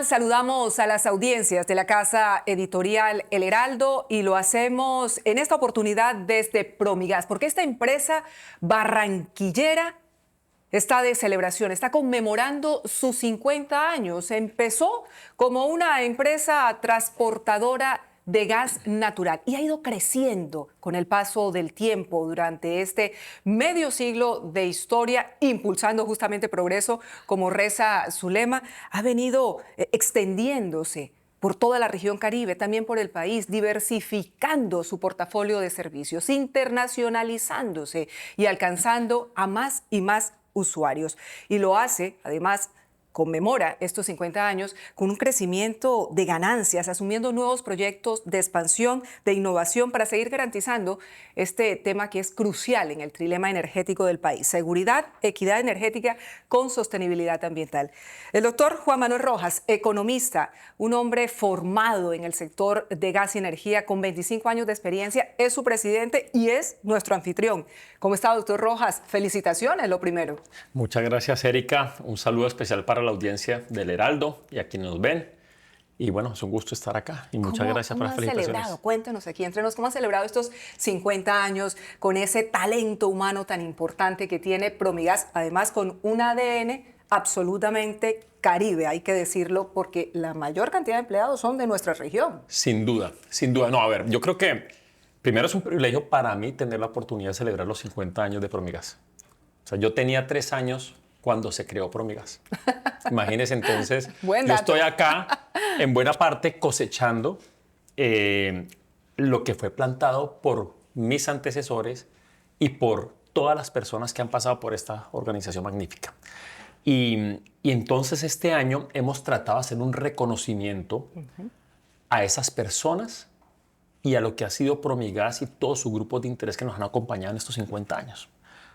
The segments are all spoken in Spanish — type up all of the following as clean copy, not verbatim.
saludamos a las audiencias de la casa editorial El Heraldo y lo hacemos en esta oportunidad desde Promigas, porque esta empresa barranquillera está de celebración, está conmemorando sus 50 años. Empezó como una empresa transportadora de gas natural y ha ido creciendo con el paso del tiempo durante este medio siglo de historia, impulsando justamente progreso, como reza su lema. Ha venido extendiéndose por toda la región Caribe, también por el país, diversificando su portafolio de servicios, internacionalizándose y alcanzando a más y más usuarios. Y lo hace, además, conmemora estos 50 años con un crecimiento de ganancias, asumiendo nuevos proyectos de expansión, de innovación para seguir garantizando este tema que es crucial en el trilema energético del país: seguridad, equidad energética con sostenibilidad ambiental. El doctor Juan Manuel Rojas, economista, un hombre formado en el sector de gas y energía con 25 años de experiencia, es su presidente y es nuestro anfitrión. ¿Cómo está, doctor Rojas? Felicitaciones, lo primero. Muchas gracias, Erika. Un saludo especial para la audiencia del Heraldo y a quienes nos ven. Y bueno, es un gusto estar acá y muchas gracias por las felicitaciones. ¿Cómo han celebrado? Cuéntenos aquí entre nos, ¿cómo han celebrado estos 50 años con ese talento humano tan importante que tiene Promigas, además con un ADN absolutamente caribe, hay que decirlo, porque la mayor cantidad de empleados son de nuestra región? Sin duda, sin duda. No, a ver, yo creo que primero es un privilegio para mí tener la oportunidad de celebrar los 50 años de Promigas. O sea, yo tenía 3 años cuando se creó Promigas. Imagínense, entonces, yo estoy acá en buena parte cosechando lo que fue plantado por mis antecesores y por todas las personas que han pasado por esta organización magnífica. Y entonces este año hemos tratado de hacer un reconocimiento a esas personas y a lo que ha sido Promigas y todos sus grupos de interés que nos han acompañado en estos 50 años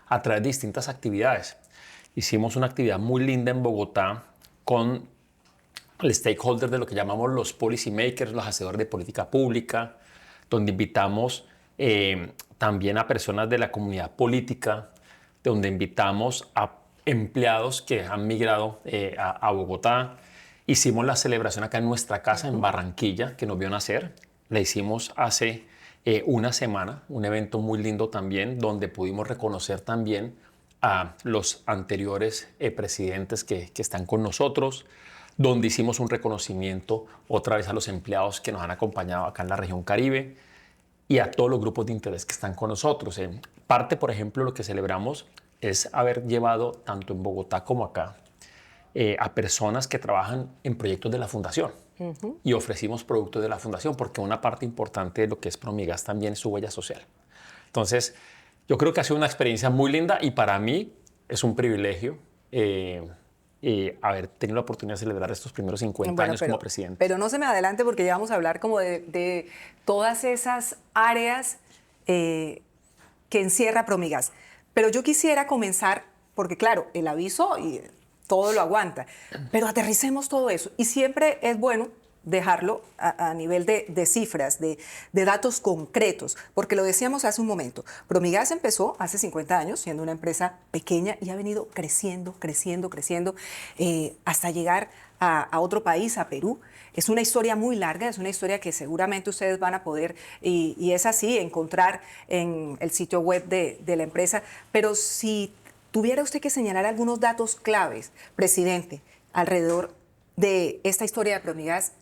a través de distintas actividades. Hicimos una actividad muy linda en Bogotá con el stakeholder de lo que llamamos los policy makers, los hacedores de política pública, donde invitamos también a personas de la comunidad política, donde invitamos a empleados que han migrado a Bogotá. Hicimos la celebración acá en nuestra casa en Barranquilla, que nos vio nacer. La hicimos hace una semana, un evento muy lindo también, donde pudimos reconocer también a los anteriores presidentes que están con nosotros, donde hicimos un reconocimiento otra vez a los empleados que nos han acompañado acá en la región Caribe y a todos los grupos de interés que están con nosotros. Parte, por ejemplo, lo que celebramos es haber llevado tanto en Bogotá como acá a personas que trabajan en proyectos de la Fundación. Y ofrecimos productos de la Fundación porque una parte importante de lo que es Promigas también es su huella social. Entonces, yo creo que ha sido una experiencia muy linda y para mí es un privilegio haber tenido la oportunidad de celebrar estos primeros 50 años como presidente. Pero no se me adelante porque ya vamos a hablar como de todas esas áreas que encierra Promigas. Pero yo quisiera comenzar, porque claro, el aviso y todo lo aguanta, pero aterricemos todo eso. Y siempre es bueno dejarlo a nivel de cifras, de datos concretos, porque lo decíamos hace un momento, Promigas empezó hace 50 años siendo una empresa pequeña y ha venido creciendo, hasta llegar a otro país, a Perú. Es una historia muy larga, es una historia que seguramente ustedes van a poder, y es así, encontrar en el sitio web de la empresa. Pero si tuviera usted que señalar algunos datos claves, presidente, alrededor de esta historia de Promigas,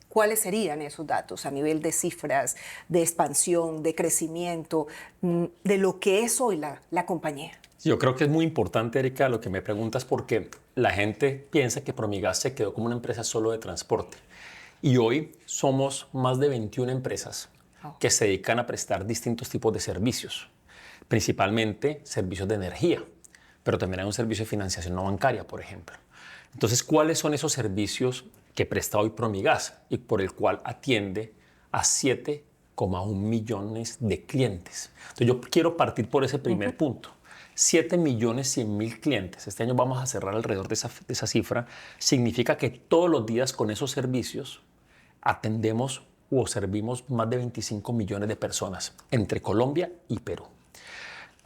¿cuáles serían esos datos a nivel de cifras, de expansión, de crecimiento, de lo que es hoy la compañía? Yo creo que es muy importante, Erika, lo que me preguntas, porque la gente piensa que Promigas se quedó como una empresa solo de transporte. Y hoy somos más de 21 empresas que se dedican a prestar distintos tipos de servicios, principalmente servicios de energía, pero también hay un servicio de financiación no bancaria, por ejemplo. Entonces, ¿cuáles son esos servicios que presta hoy Promigas y por el cual atiende a 7,1 millones de clientes? Entonces, yo quiero partir por ese primer punto. 7.100.000 clientes. Este año vamos a cerrar alrededor de esa cifra. Significa que todos los días con esos servicios atendemos o servimos más de 25 millones de personas entre Colombia y Perú.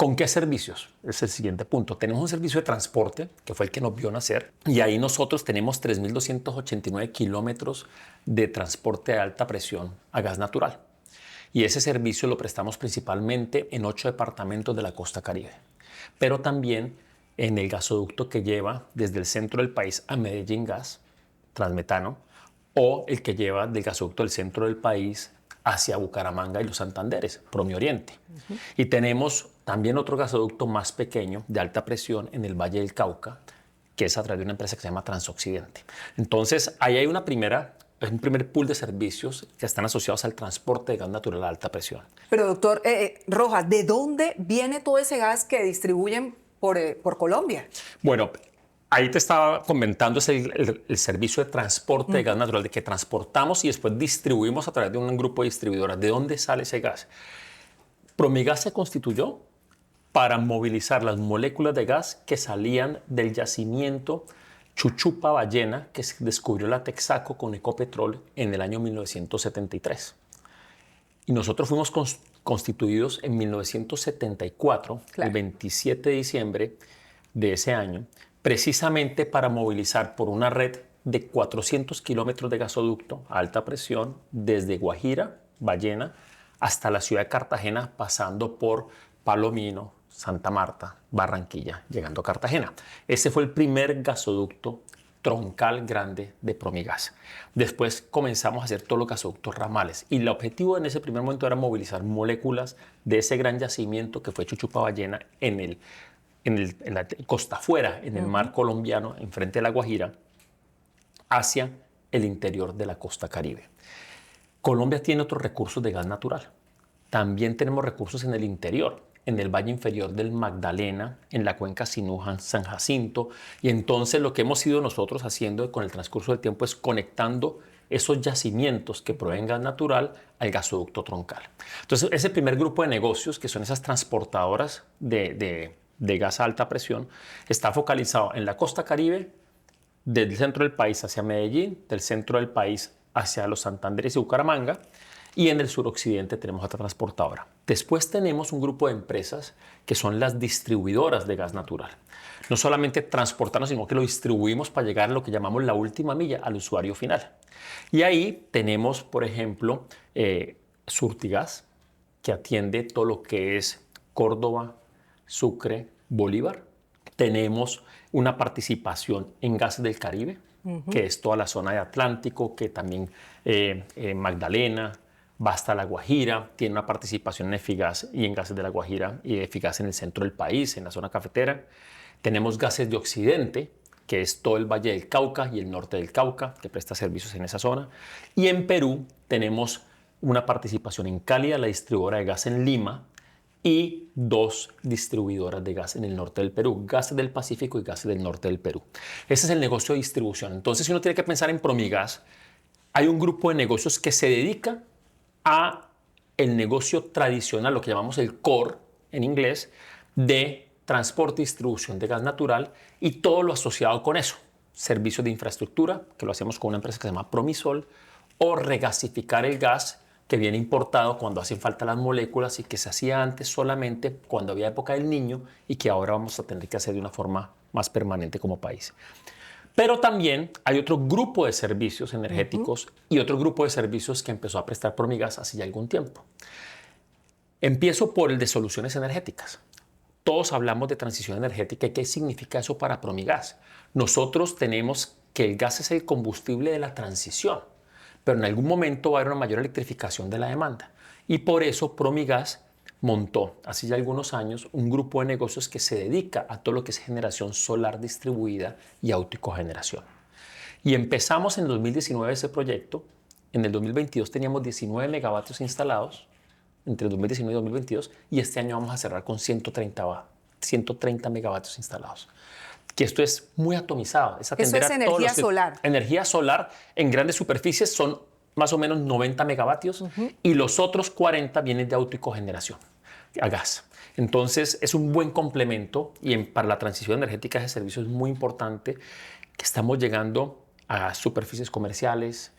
¿Con qué servicios? Es el siguiente punto. Tenemos un servicio de transporte, que fue el que nos vio nacer, y ahí nosotros tenemos 3.289 kilómetros de transporte de alta presión a gas natural. Y ese servicio lo prestamos principalmente en 8 departamentos de la costa Caribe, pero también en el gasoducto que lleva desde el centro del país a Medellín Gas, Transmetano, o el que lleva del gasoducto del centro del país hacia Bucaramanga y los Santanderes, Promioriente. Y tenemos también otro gasoducto más pequeño de alta presión en el Valle del Cauca, que es a través de una empresa que se llama Transoccidente. Entonces, ahí hay un primer pool de servicios que están asociados al transporte de gas natural a alta presión. Pero doctor Rojas, ¿de dónde viene todo ese gas que distribuyen por Colombia? Bueno, ahí te estaba comentando, es el servicio de transporte de gas natural, de que transportamos y después distribuimos a través de un grupo de distribuidoras. ¿De dónde sale ese gas? Promigas se constituyó para movilizar las moléculas de gas que salían del yacimiento Chuchupa Ballena, que se descubrió la Texaco con Ecopetrol en el año 1973. Y nosotros fuimos constituidos en 1974, claro, el 27 de diciembre de ese año, precisamente para movilizar por una red de 400 kilómetros de gasoducto a alta presión desde Guajira, Ballena, hasta la ciudad de Cartagena, pasando por Palomino, Santa Marta, Barranquilla, llegando a Cartagena. Ese fue el primer gasoducto troncal grande de Promigas. Después comenzamos a hacer todos los gasoductos ramales y el objetivo en ese primer momento era movilizar moléculas de ese gran yacimiento que fue Chuchupa Ballena en la costa afuera, en el mar colombiano, enfrente de La Guajira, hacia el interior de la costa Caribe. Colombia tiene otros recursos de gas natural. También tenemos recursos en el interior, en el valle inferior del Magdalena, en la cuenca Sinú, San Jacinto. Y entonces lo que hemos ido nosotros haciendo con el transcurso del tiempo es conectando esos yacimientos que proveen gas natural al gasoducto troncal. Entonces, ese primer grupo de negocios, que son esas transportadoras de gas a alta presión, está focalizado en la costa Caribe, del centro del país hacia Medellín, del centro del país hacia los Santanderes y Bucaramanga, y en el suroccidente tenemos otra transportadora. Después tenemos un grupo de empresas que son las distribuidoras de gas natural. No solamente transportarnos, sino que lo distribuimos para llegar a lo que llamamos la última milla, al usuario final. Y ahí tenemos, por ejemplo, Surtigas, que atiende todo lo que es Córdoba, Sucre, Bolívar. Tenemos una participación en Gases del Caribe, que es toda la zona de Atlántico, que también Magdalena, va hasta La Guajira, tiene una participación en Efigas y en Gases de La Guajira y Efigas en el centro del país, en la zona cafetera. Tenemos Gases de Occidente, que es todo el Valle del Cauca y el norte del Cauca, que presta servicios en esa zona. Y en Perú tenemos una participación en Cálida, la distribuidora de gas en Lima, y 2 distribuidoras de gas en el norte del Perú, Gases del Pacífico y Gases del norte del Perú. Ese es el negocio de distribución. Entonces, si uno tiene que pensar en Promigas, hay un grupo de negocios que se dedica a el negocio tradicional, lo que llamamos el core en inglés, de transporte y distribución de gas natural y todo lo asociado con eso. Servicios de infraestructura, que lo hacemos con una empresa que se llama Promisol, o regasificar el gas que viene importado cuando hacen falta las moléculas y que se hacía antes solamente cuando había época del Niño y que ahora vamos a tener que hacer de una forma más permanente como país. Pero también hay otro grupo de servicios energéticos y otro grupo de servicios que empezó a prestar Promigas hace ya algún tiempo. Empiezo por el de soluciones energéticas. Todos hablamos de transición energética y qué significa eso para Promigas. Nosotros tenemos que el gas es el combustible de la transición, pero en algún momento va a haber una mayor electrificación de la demanda. Y por eso Promigas montó, hace ya algunos años, un grupo de negocios que se dedica a todo lo que es generación solar distribuida y autocogeneración. Y empezamos en 2019 ese proyecto. En el 2022 teníamos 19 megavatios instalados, entre 2019 y 2022, y este año vamos a cerrar con 130 megavatios instalados. Que esto es muy atomizado. Es atender eso es energía solar. Energía solar en grandes superficies son más o menos 90 megavatios y los otros 40 vienen de autocogeneración a gas. Entonces es un buen complemento y para la transición energética ese servicio es muy importante, que estamos llegando a superficies comerciales,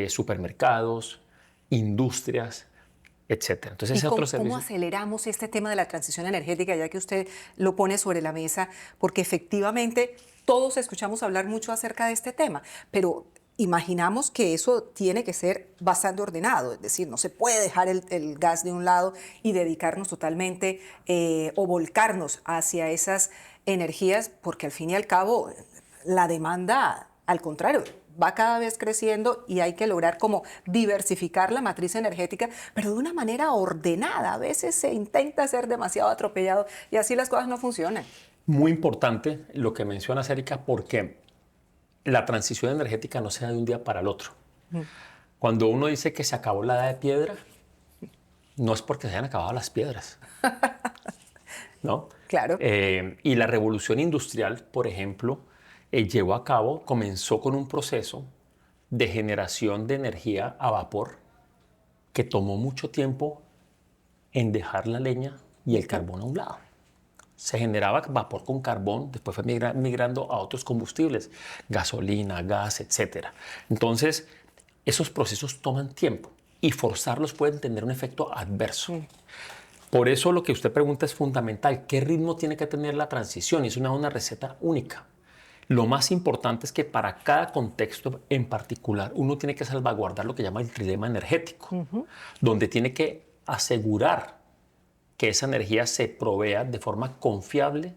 supermercados, industrias, etcétera. Entonces, ¿Y ese cómo, otro cómo servicio. aceleramos este tema de la transición energética, ya que usted lo pone sobre la mesa? Porque efectivamente todos escuchamos hablar mucho acerca de este tema, pero imaginamos que eso tiene que ser bastante ordenado, es decir, no se puede dejar el gas de un lado y dedicarnos totalmente o volcarnos hacia esas energías, porque al fin y al cabo la demanda, al contrario, va cada vez creciendo y hay que lograr como diversificar la matriz energética, pero de una manera ordenada. A veces se intenta ser demasiado atropellado y así las cosas no funcionan. Muy importante lo que mencionas, Erika, porque la transición energética no se da de un día para el otro. Cuando uno dice que se acabó la edad de piedra, no es porque se hayan acabado las piedras, ¿no? Claro. Y la revolución industrial, por ejemplo, comenzó con un proceso de generación de energía a vapor que tomó mucho tiempo en dejar la leña y el carbón a un lado. Se generaba vapor con carbón, después fue migrando a otros combustibles, gasolina, gas, etc. Entonces, esos procesos toman tiempo y forzarlos pueden tener un efecto adverso. Por eso lo que usted pregunta es fundamental. ¿Qué ritmo tiene que tener la transición? Y es una receta única. Lo más importante es que para cada contexto en particular uno tiene que salvaguardar lo que llama el trilema energético, donde tiene que asegurar que esa energía se provea de forma confiable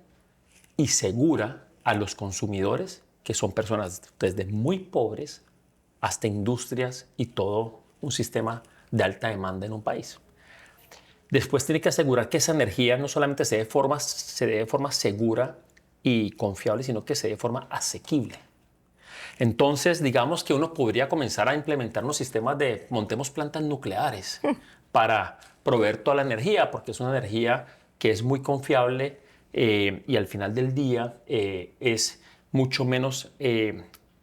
y segura a los consumidores, que son personas desde muy pobres hasta industrias y todo un sistema de alta demanda en un país. Después tiene que asegurar que esa energía no solamente se dé de forma segura y confiable, sino que se dé de forma asequible. Entonces, digamos que uno podría comenzar a implementar unos sistemas de montemos plantas nucleares para proveer toda la energía, porque es una energía que es muy confiable y al final del día es mucho menos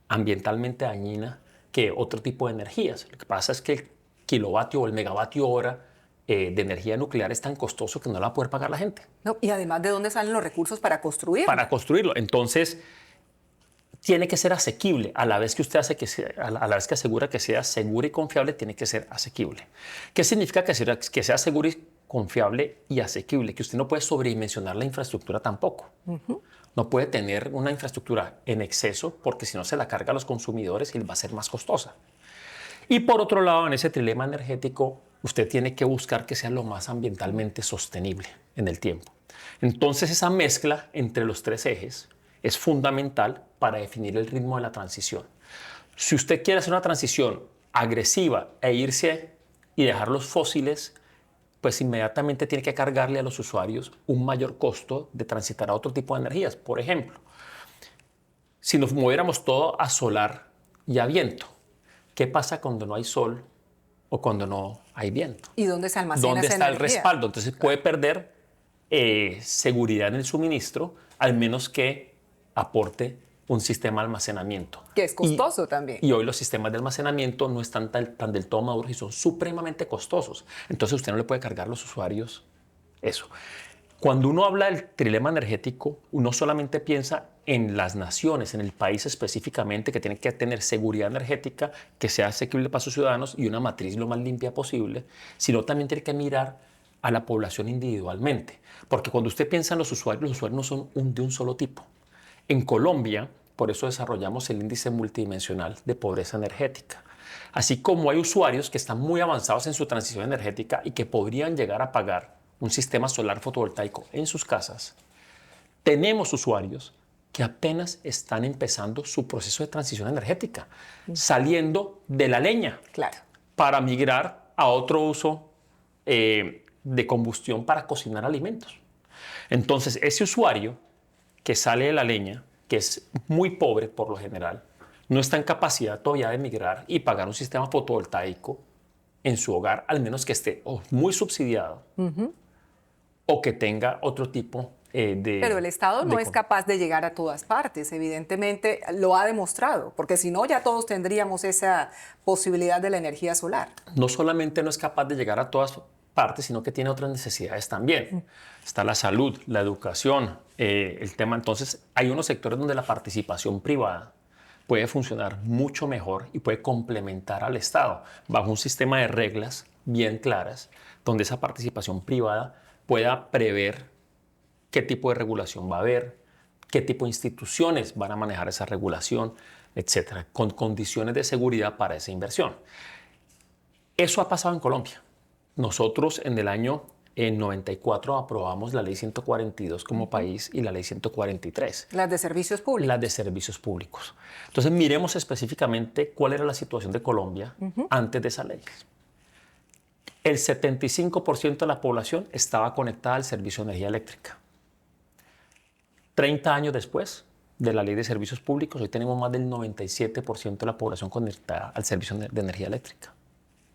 ambientalmente dañina que otro tipo de energías. Lo que pasa es que el kilovatio o el megavatio hora de energía nuclear es tan costoso que no la va a poder pagar la gente. No, y además, ¿de dónde salen los recursos para construir? Para construirlo. Entonces, tiene que ser asequible. A la vez que usted hace a la vez que asegura que sea segura y confiable, tiene que ser asequible. ¿Qué significa que sea seguro y confiable y asequible? Que usted no puede sobredimensionar la infraestructura tampoco. No puede tener una infraestructura en exceso porque si no se la carga a los consumidores y va a ser más costosa. Y por otro lado, en ese trilema energético, usted tiene que buscar que sea lo más ambientalmente sostenible en el tiempo. Entonces, esa mezcla entre los tres ejes es fundamental para definir el ritmo de la transición. Si usted quiere hacer una transición agresiva e irse y dejar los fósiles, pues inmediatamente tiene que cargarle a los usuarios un mayor costo de transitar a otro tipo de energías. Por ejemplo, si nos moviéramos todo a solar y a viento, ¿qué pasa cuando no hay sol o cuando no hay viento? ¿Y dónde se almacena ¿Dónde esa está el energía? respaldo? Entonces puede perder seguridad en el suministro, al menos que aporte un sistema de almacenamiento. Que es costoso también. Y hoy los sistemas de almacenamiento no están tan del todo maduros y son supremamente costosos. Entonces usted no le puede cargar a los usuarios eso. Cuando uno habla del trilema energético, uno solamente piensa en las naciones, en el país específicamente, que tiene que tener seguridad energética, que sea asequible para sus ciudadanos y una matriz lo más limpia posible, sino también tiene que mirar a la población individualmente. Porque cuando usted piensa en los usuarios no son de un solo tipo. En Colombia, por eso desarrollamos el índice multidimensional de pobreza energética. Así como hay usuarios que están muy avanzados en su transición energética y que podrían llegar a pagar un sistema solar fotovoltaico en sus casas, tenemos usuarios que apenas están empezando su proceso de transición energética, saliendo de la leña para migrar a otro uso de combustión para cocinar alimentos. Entonces, ese usuario que sale de la leña, que es muy pobre por lo general, no está en capacidad todavía de migrar y pagar un sistema fotovoltaico en su hogar, al menos que esté muy subsidiado o que tenga otro tipo de... Pero el Estado no es capaz de llegar a todas partes, evidentemente lo ha demostrado, porque si no ya todos tendríamos esa posibilidad de la energía solar. No solamente no es capaz de llegar a todas partes, sino que tiene otras necesidades también. Está la salud, la educación, el tema. Entonces, hay unos sectores donde la participación privada puede funcionar mucho mejor y puede complementar al Estado bajo un sistema de reglas bien claras, donde esa participación privada pueda prever qué tipo de regulación va a haber, qué tipo de instituciones van a manejar esa regulación, etcétera, con condiciones de seguridad para esa inversión. Eso ha pasado en Colombia. Nosotros en el año 94 aprobamos la ley 142 como país y la ley 143. Las de servicios públicos. Las de servicios públicos. Entonces miremos específicamente cuál era la situación de Colombia antes de esa ley. El 75% de la población estaba conectada al servicio de energía eléctrica. 30 años después de la ley de servicios públicos, hoy tenemos más del 97% de la población conectada al servicio de energía eléctrica.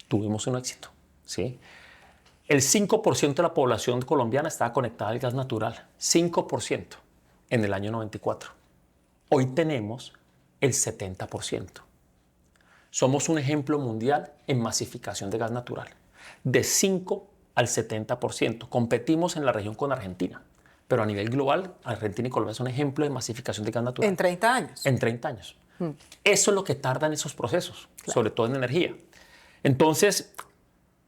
Tuvimos un éxito, ¿sí? El 5% de la población colombiana estaba conectada al gas natural, 5% en el año 94. Hoy tenemos el 70%. Somos un ejemplo mundial en masificación de gas natural, de 5 al 70%. Competimos en la región con Argentina, pero a nivel global, Argentina y Colombia son ejemplos de masificación de gas natural. En 30 años. En 30 años. Eso es lo que tardan esos procesos, claro, sobre todo en energía. Entonces,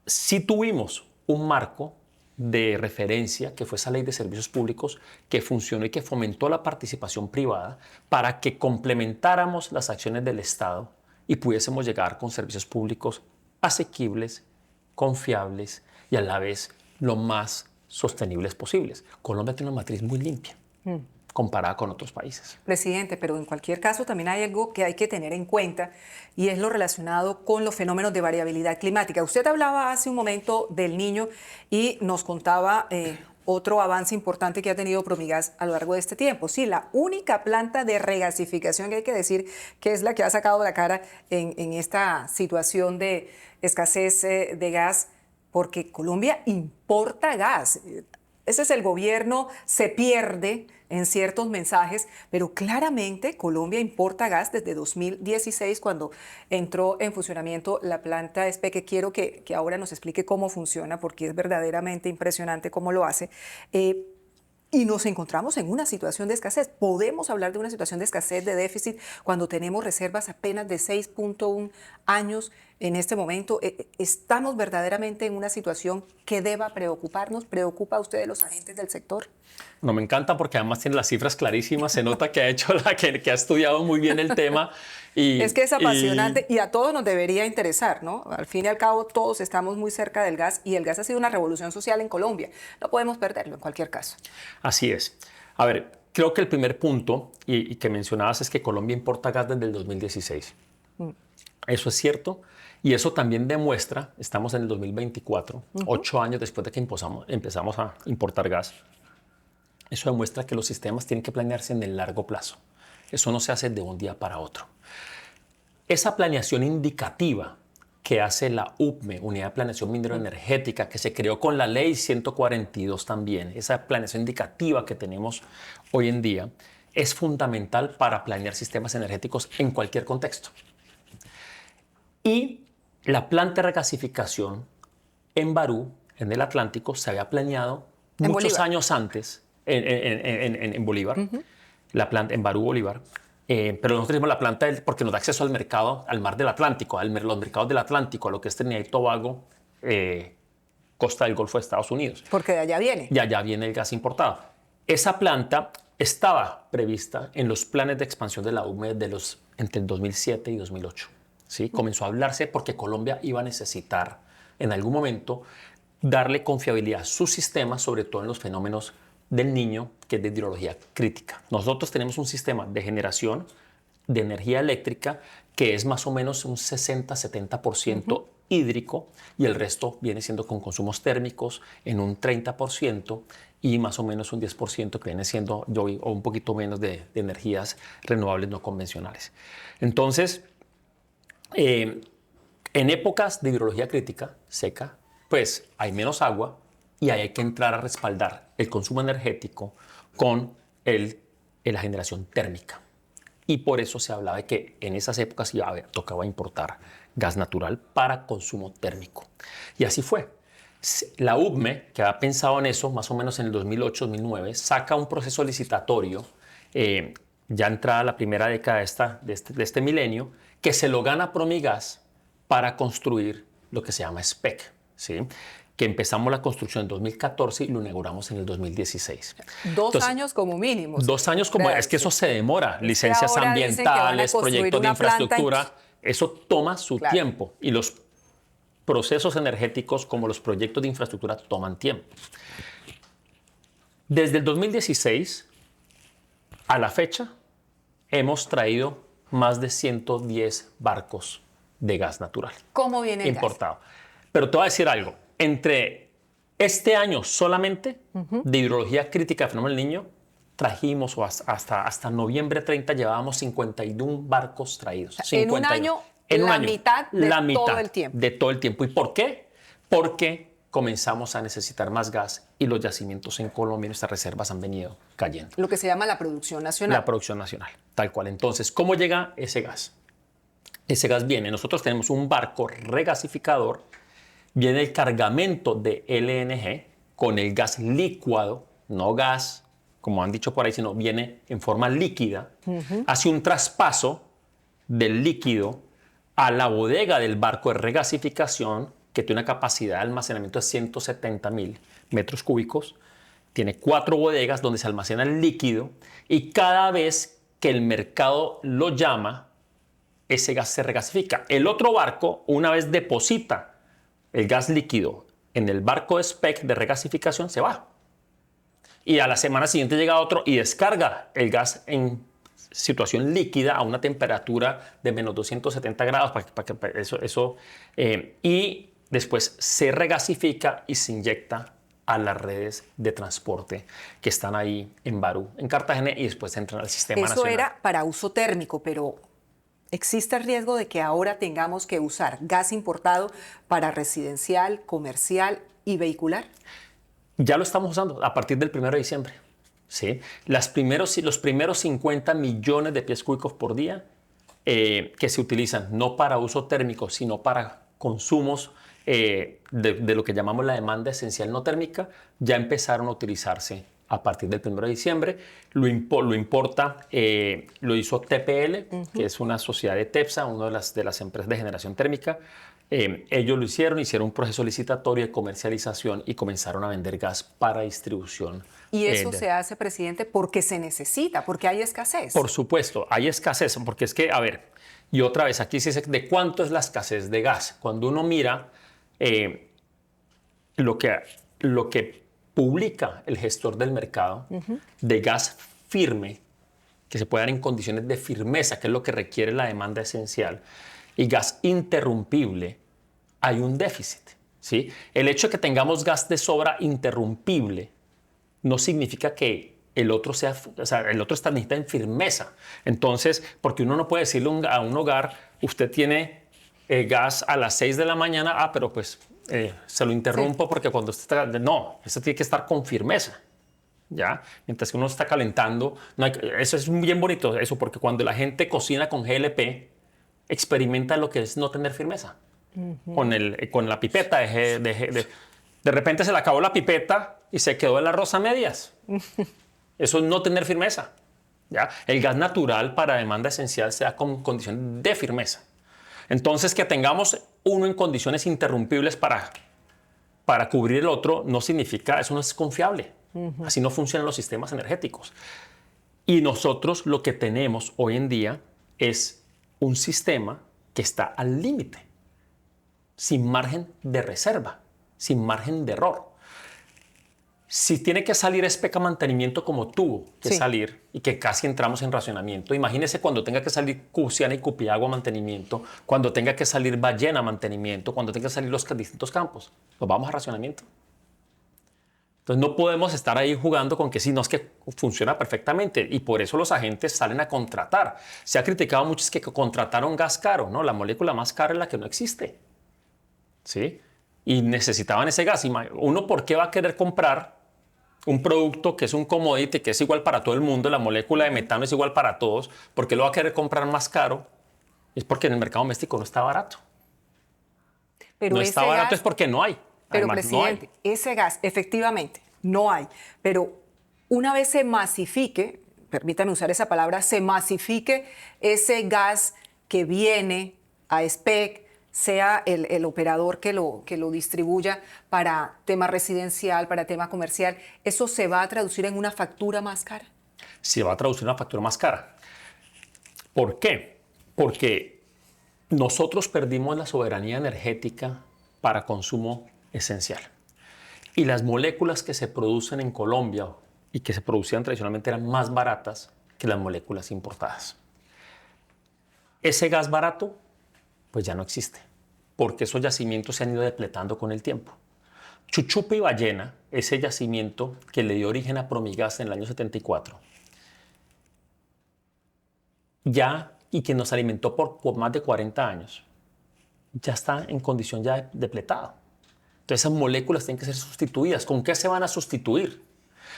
si tuvimos un marco de referencia, que fue esa ley de servicios públicos, que funcionó y que fomentó la participación privada para que complementáramos las acciones del Estado y pudiésemos llegar con servicios públicos asequibles, confiables y a la vez lo más sostenibles posibles. Colombia tiene una matriz muy limpia comparada con otros países. Presidente, pero en cualquier caso también hay algo que hay que tener en cuenta y es lo relacionado con los fenómenos de variabilidad climática. Usted hablaba hace un momento del Niño y nos contaba otro avance importante que ha tenido Promigas a lo largo de este tiempo. Sí, la única planta de regasificación que hay que decir que es la que ha sacado la cara en esta situación de escasez de gas, porque Colombia importa gas. Ese es el gobierno, se pierde en ciertos mensajes, pero claramente Colombia importa gas desde 2016 cuando entró en funcionamiento la planta ESPE, que quiero que ahora nos explique cómo funciona porque es verdaderamente impresionante cómo lo hace. Y nos encontramos en una situación de escasez. Podemos hablar de una situación de escasez, de déficit, cuando tenemos reservas apenas de 6.1 años en este momento. ¿Estamos verdaderamente en una situación que deba preocuparnos? ¿Preocupa a ustedes los agentes del sector? No, me encanta porque además tiene las cifras clarísimas. Se nota que ha hecho que ha estudiado muy bien el tema. Es que es apasionante y a todos nos debería interesar, ¿no? Al fin y al cabo, todos estamos muy cerca del gas y el gas ha sido una revolución social en Colombia. No podemos perderlo en cualquier caso. Así es. A ver, creo que el primer punto y que mencionabas es que Colombia importa gas desde el 2016. Eso es cierto y eso también demuestra, estamos en el 2024, 8 años después de que empezamos a importar gas. Eso demuestra que los sistemas tienen que planearse en el largo plazo. Eso no se hace de un día para otro. Esa planeación indicativa que hace la UPME, Unidad de Planeación Minero Energética, que se creó con la Ley 142 también, esa planeación indicativa que tenemos hoy en día, es fundamental para planear sistemas energéticos en cualquier contexto. Y la planta de regasificación en Barú, en el Atlántico, se había planeado muchos años antes en Bolívar, la planta en Barú, Bolívar. Pero nosotros tenemos la planta porque nos da acceso al mercado, al mar del Atlántico, los mercados del Atlántico, a lo que es Trinidad y Tobago, costa del Golfo de Estados Unidos. Porque de allá viene. De allá viene el gas importado. Esa planta estaba prevista en los planes de expansión de la UME entre el 2007 y 2008. ¿Sí? Comenzó a hablarse porque Colombia iba a necesitar en algún momento darle confiabilidad a su sistema, sobre todo en los fenómenos del Niño, que es de hidrología crítica. Nosotros tenemos un sistema de generación de energía eléctrica que es más o menos un 60-70% hídrico y el resto viene siendo con consumos térmicos en un 30% y más o menos un 10% que viene siendo o un poquito menos de energías renovables no convencionales. Entonces, en épocas de hidrología crítica seca, pues hay menos agua y ahí hay que entrar a respaldar el consumo energético con la generación térmica. Y por eso se hablaba de que en esas épocas tocaba importar gas natural para consumo térmico. Y así fue. La UPME, que había pensado en eso más o menos en el 2008-2009, saca un proceso licitatorio, ya entrada la primera década de este milenio, que se lo gana Promigas para construir lo que se llama SPEC, ¿sí? Que empezamos la construcción en 2014 y lo inauguramos en el 2016. Dos años como mínimo. 2 años como... Es que eso se demora. Es licencias que ahora dicen que van a ambientales, construir proyectos de una planta infraestructura. Eso toma su Claro. tiempo. Y los procesos energéticos como los proyectos de infraestructura toman tiempo. Desde el 2016 a la fecha hemos traído más de 110 barcos de gas natural. ¿Cómo viene el importado. Pero te voy a decir algo. Entre este año solamente de hidrología crítica de fenómeno del Niño trajimos o hasta noviembre 30 llevábamos 51 barcos traídos. En un año, la mitad de todo el tiempo. De todo el tiempo. ¿Y por qué? Porque comenzamos a necesitar más gas y los yacimientos en Colombia, nuestras reservas han venido cayendo. Lo que se llama la producción nacional. La producción nacional, tal cual. Entonces, ¿cómo llega ese gas? Ese gas viene, nosotros tenemos un barco regasificador, viene el cargamento de LNG con el gas licuado, no gas, como han dicho por ahí, sino viene en forma líquida, hace un traspaso del líquido a la bodega del barco de regasificación, que tiene una capacidad de almacenamiento de 170.000 metros cúbicos, tiene 4 bodegas donde se almacena el líquido y cada vez que el mercado lo llama, ese gas se regasifica. El otro barco, una vez deposita el gas líquido en el barco de SPEC de regasificación, se va. Y a la semana siguiente llega otro y descarga el gas en situación líquida a una temperatura de menos 270 grados y después se regasifica y se inyecta a las redes de transporte que están ahí en Barú, en Cartagena, y después entran al sistema nacional. Eso era para uso térmico, pero ¿existe el riesgo de que ahora tengamos que usar gas importado para residencial, comercial y vehicular? Ya lo estamos usando a partir del 1 de diciembre. ¿Sí? Los primeros 50 millones de pies cúbicos por día que se utilizan no para uso térmico, sino para consumos de lo que llamamos la demanda esencial no térmica, ya empezaron a utilizarse a partir del 1 de diciembre. Lo hizo TPL, que es una sociedad de TEPSA, una de las empresas de generación térmica. Ellos lo hicieron un proceso licitatorio de comercialización y comenzaron a vender gas para distribución. ¿Y eso se hace, presidente, porque se necesita, porque hay escasez? Por supuesto, hay escasez, porque es que, a ver, y otra vez, aquí se dice de cuánto es la escasez de gas. Cuando uno mira lo que publica el gestor del mercado de gas firme, que se puede dar en condiciones de firmeza, que es lo que requiere la demanda esencial, y gas interrumpible, hay un déficit, ¿sí? El hecho de que tengamos gas de sobra interrumpible no significa que el otro necesita en firmeza. Entonces, porque uno no puede decirle a un hogar, usted tiene gas a las 6 de la mañana, pero pues se lo interrumpo porque cuando usted está... No, eso tiene que estar con firmeza, ¿ya? Mientras que uno está calentando, eso es bien bonito, eso, porque cuando la gente cocina con GLP, experimenta lo que es no tener firmeza. Con la pipeta. De repente se le acabó la pipeta y se quedó el arroz a medias. Eso es no tener firmeza, ¿ya? El gas natural para demanda esencial se da con condición de firmeza. Entonces, que tengamos uno en condiciones interrumpibles para cubrir el otro no significa, eso no es confiable. Así no funcionan los sistemas energéticos. Y nosotros lo que tenemos hoy en día es un sistema que está al límite, sin margen de reserva, sin margen de error. Si tiene que salir SPEC a mantenimiento como tuvo que salir y que casi entramos en racionamiento, imagínese cuando tenga que salir Cusiana y Cupiagua a mantenimiento, cuando tenga que salir Ballena a mantenimiento, cuando tenga que salir los distintos campos, nos vamos a racionamiento. Entonces no podemos estar ahí jugando con que sí, no, es que funciona perfectamente, y por eso los agentes salen a contratar. Se ha criticado mucho es que contrataron gas caro, ¿no? La molécula más cara es la que no existe, ¿sí? Y necesitaban ese gas. ¿Uno por qué va a querer comprar un producto que es un commodity, que es igual para todo el mundo? La molécula de metano es igual para todos. ¿Por qué lo va a querer comprar más caro? Es porque en el mercado doméstico no está barato. Pero no está barato es porque no hay. Pero, además, presidente, no hay. Ese gas, efectivamente, no hay. Pero una vez se masifique, permítame usar esa palabra, se masifique ese gas que viene a SPEC, sea el operador que lo distribuya para tema residencial, para tema comercial, ¿eso se va a traducir en una factura más cara? Se va a traducir en una factura más cara. ¿Por qué? Porque nosotros perdimos la soberanía energética para consumo esencial. Y las moléculas que se producen en Colombia y que se producían tradicionalmente eran más baratas que las moléculas importadas. Ese gas barato, pues ya no existe, porque esos yacimientos se han ido depletando con el tiempo. Chuchupa y Ballena, ese yacimiento que le dio origen a Promigas en el año 74, ya y que nos alimentó por más de 40 años, ya está en condición ya depletado. Entonces esas moléculas tienen que ser sustituidas. ¿Con qué se van a sustituir?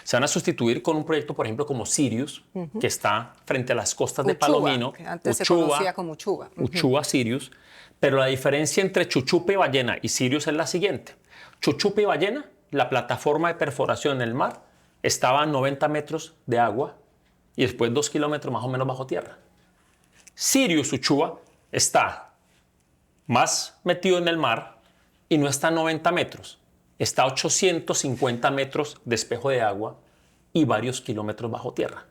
Se van a sustituir con un proyecto, por ejemplo, como Sirius, que está frente a las costas de Palomino. Que antes se conocía como Uchuva. Uchuva, Sirius. Pero la diferencia entre Chuchupa y Ballena y Sirius es la siguiente. Chuchupa y Ballena, la plataforma de perforación en el mar, estaba a 90 metros de agua y después 2 kilómetros más o menos bajo tierra. Sirius Uchuva está más metido en el mar y no está a 90 metros. Está a 850 metros de espejo de agua y varios kilómetros bajo tierra.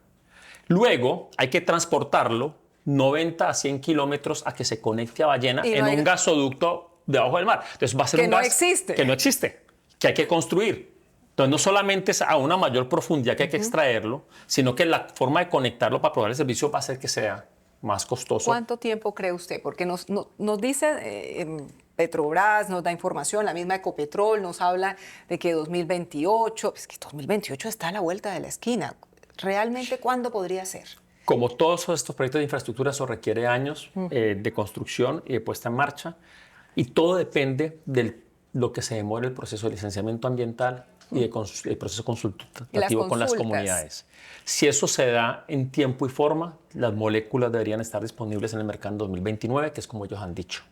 Luego hay que transportarlo 90 a 100 kilómetros a que se conecte a Ballena en un gasoducto debajo del mar. Entonces va a ser un gas que no existe, que hay que construir. Entonces no solamente es a una mayor profundidad que hay que extraerlo, sino que la forma de conectarlo para probar el servicio va a hacer que sea más costoso. ¿Cuánto tiempo cree usted? Porque nos dice Petrobras, nos da información, la misma Ecopetrol nos habla de que 2028, es que 2028 está a la vuelta de la esquina. ¿Realmente cuándo podría ser? Como todos estos proyectos de infraestructura, eso requiere años de construcción y de puesta en marcha. Y todo depende de lo que se demore el proceso de licenciamiento ambiental y el proceso consultativo con las comunidades. Si eso se da en tiempo y forma, las moléculas deberían estar disponibles en el mercado en 2029, que es como ellos han dicho.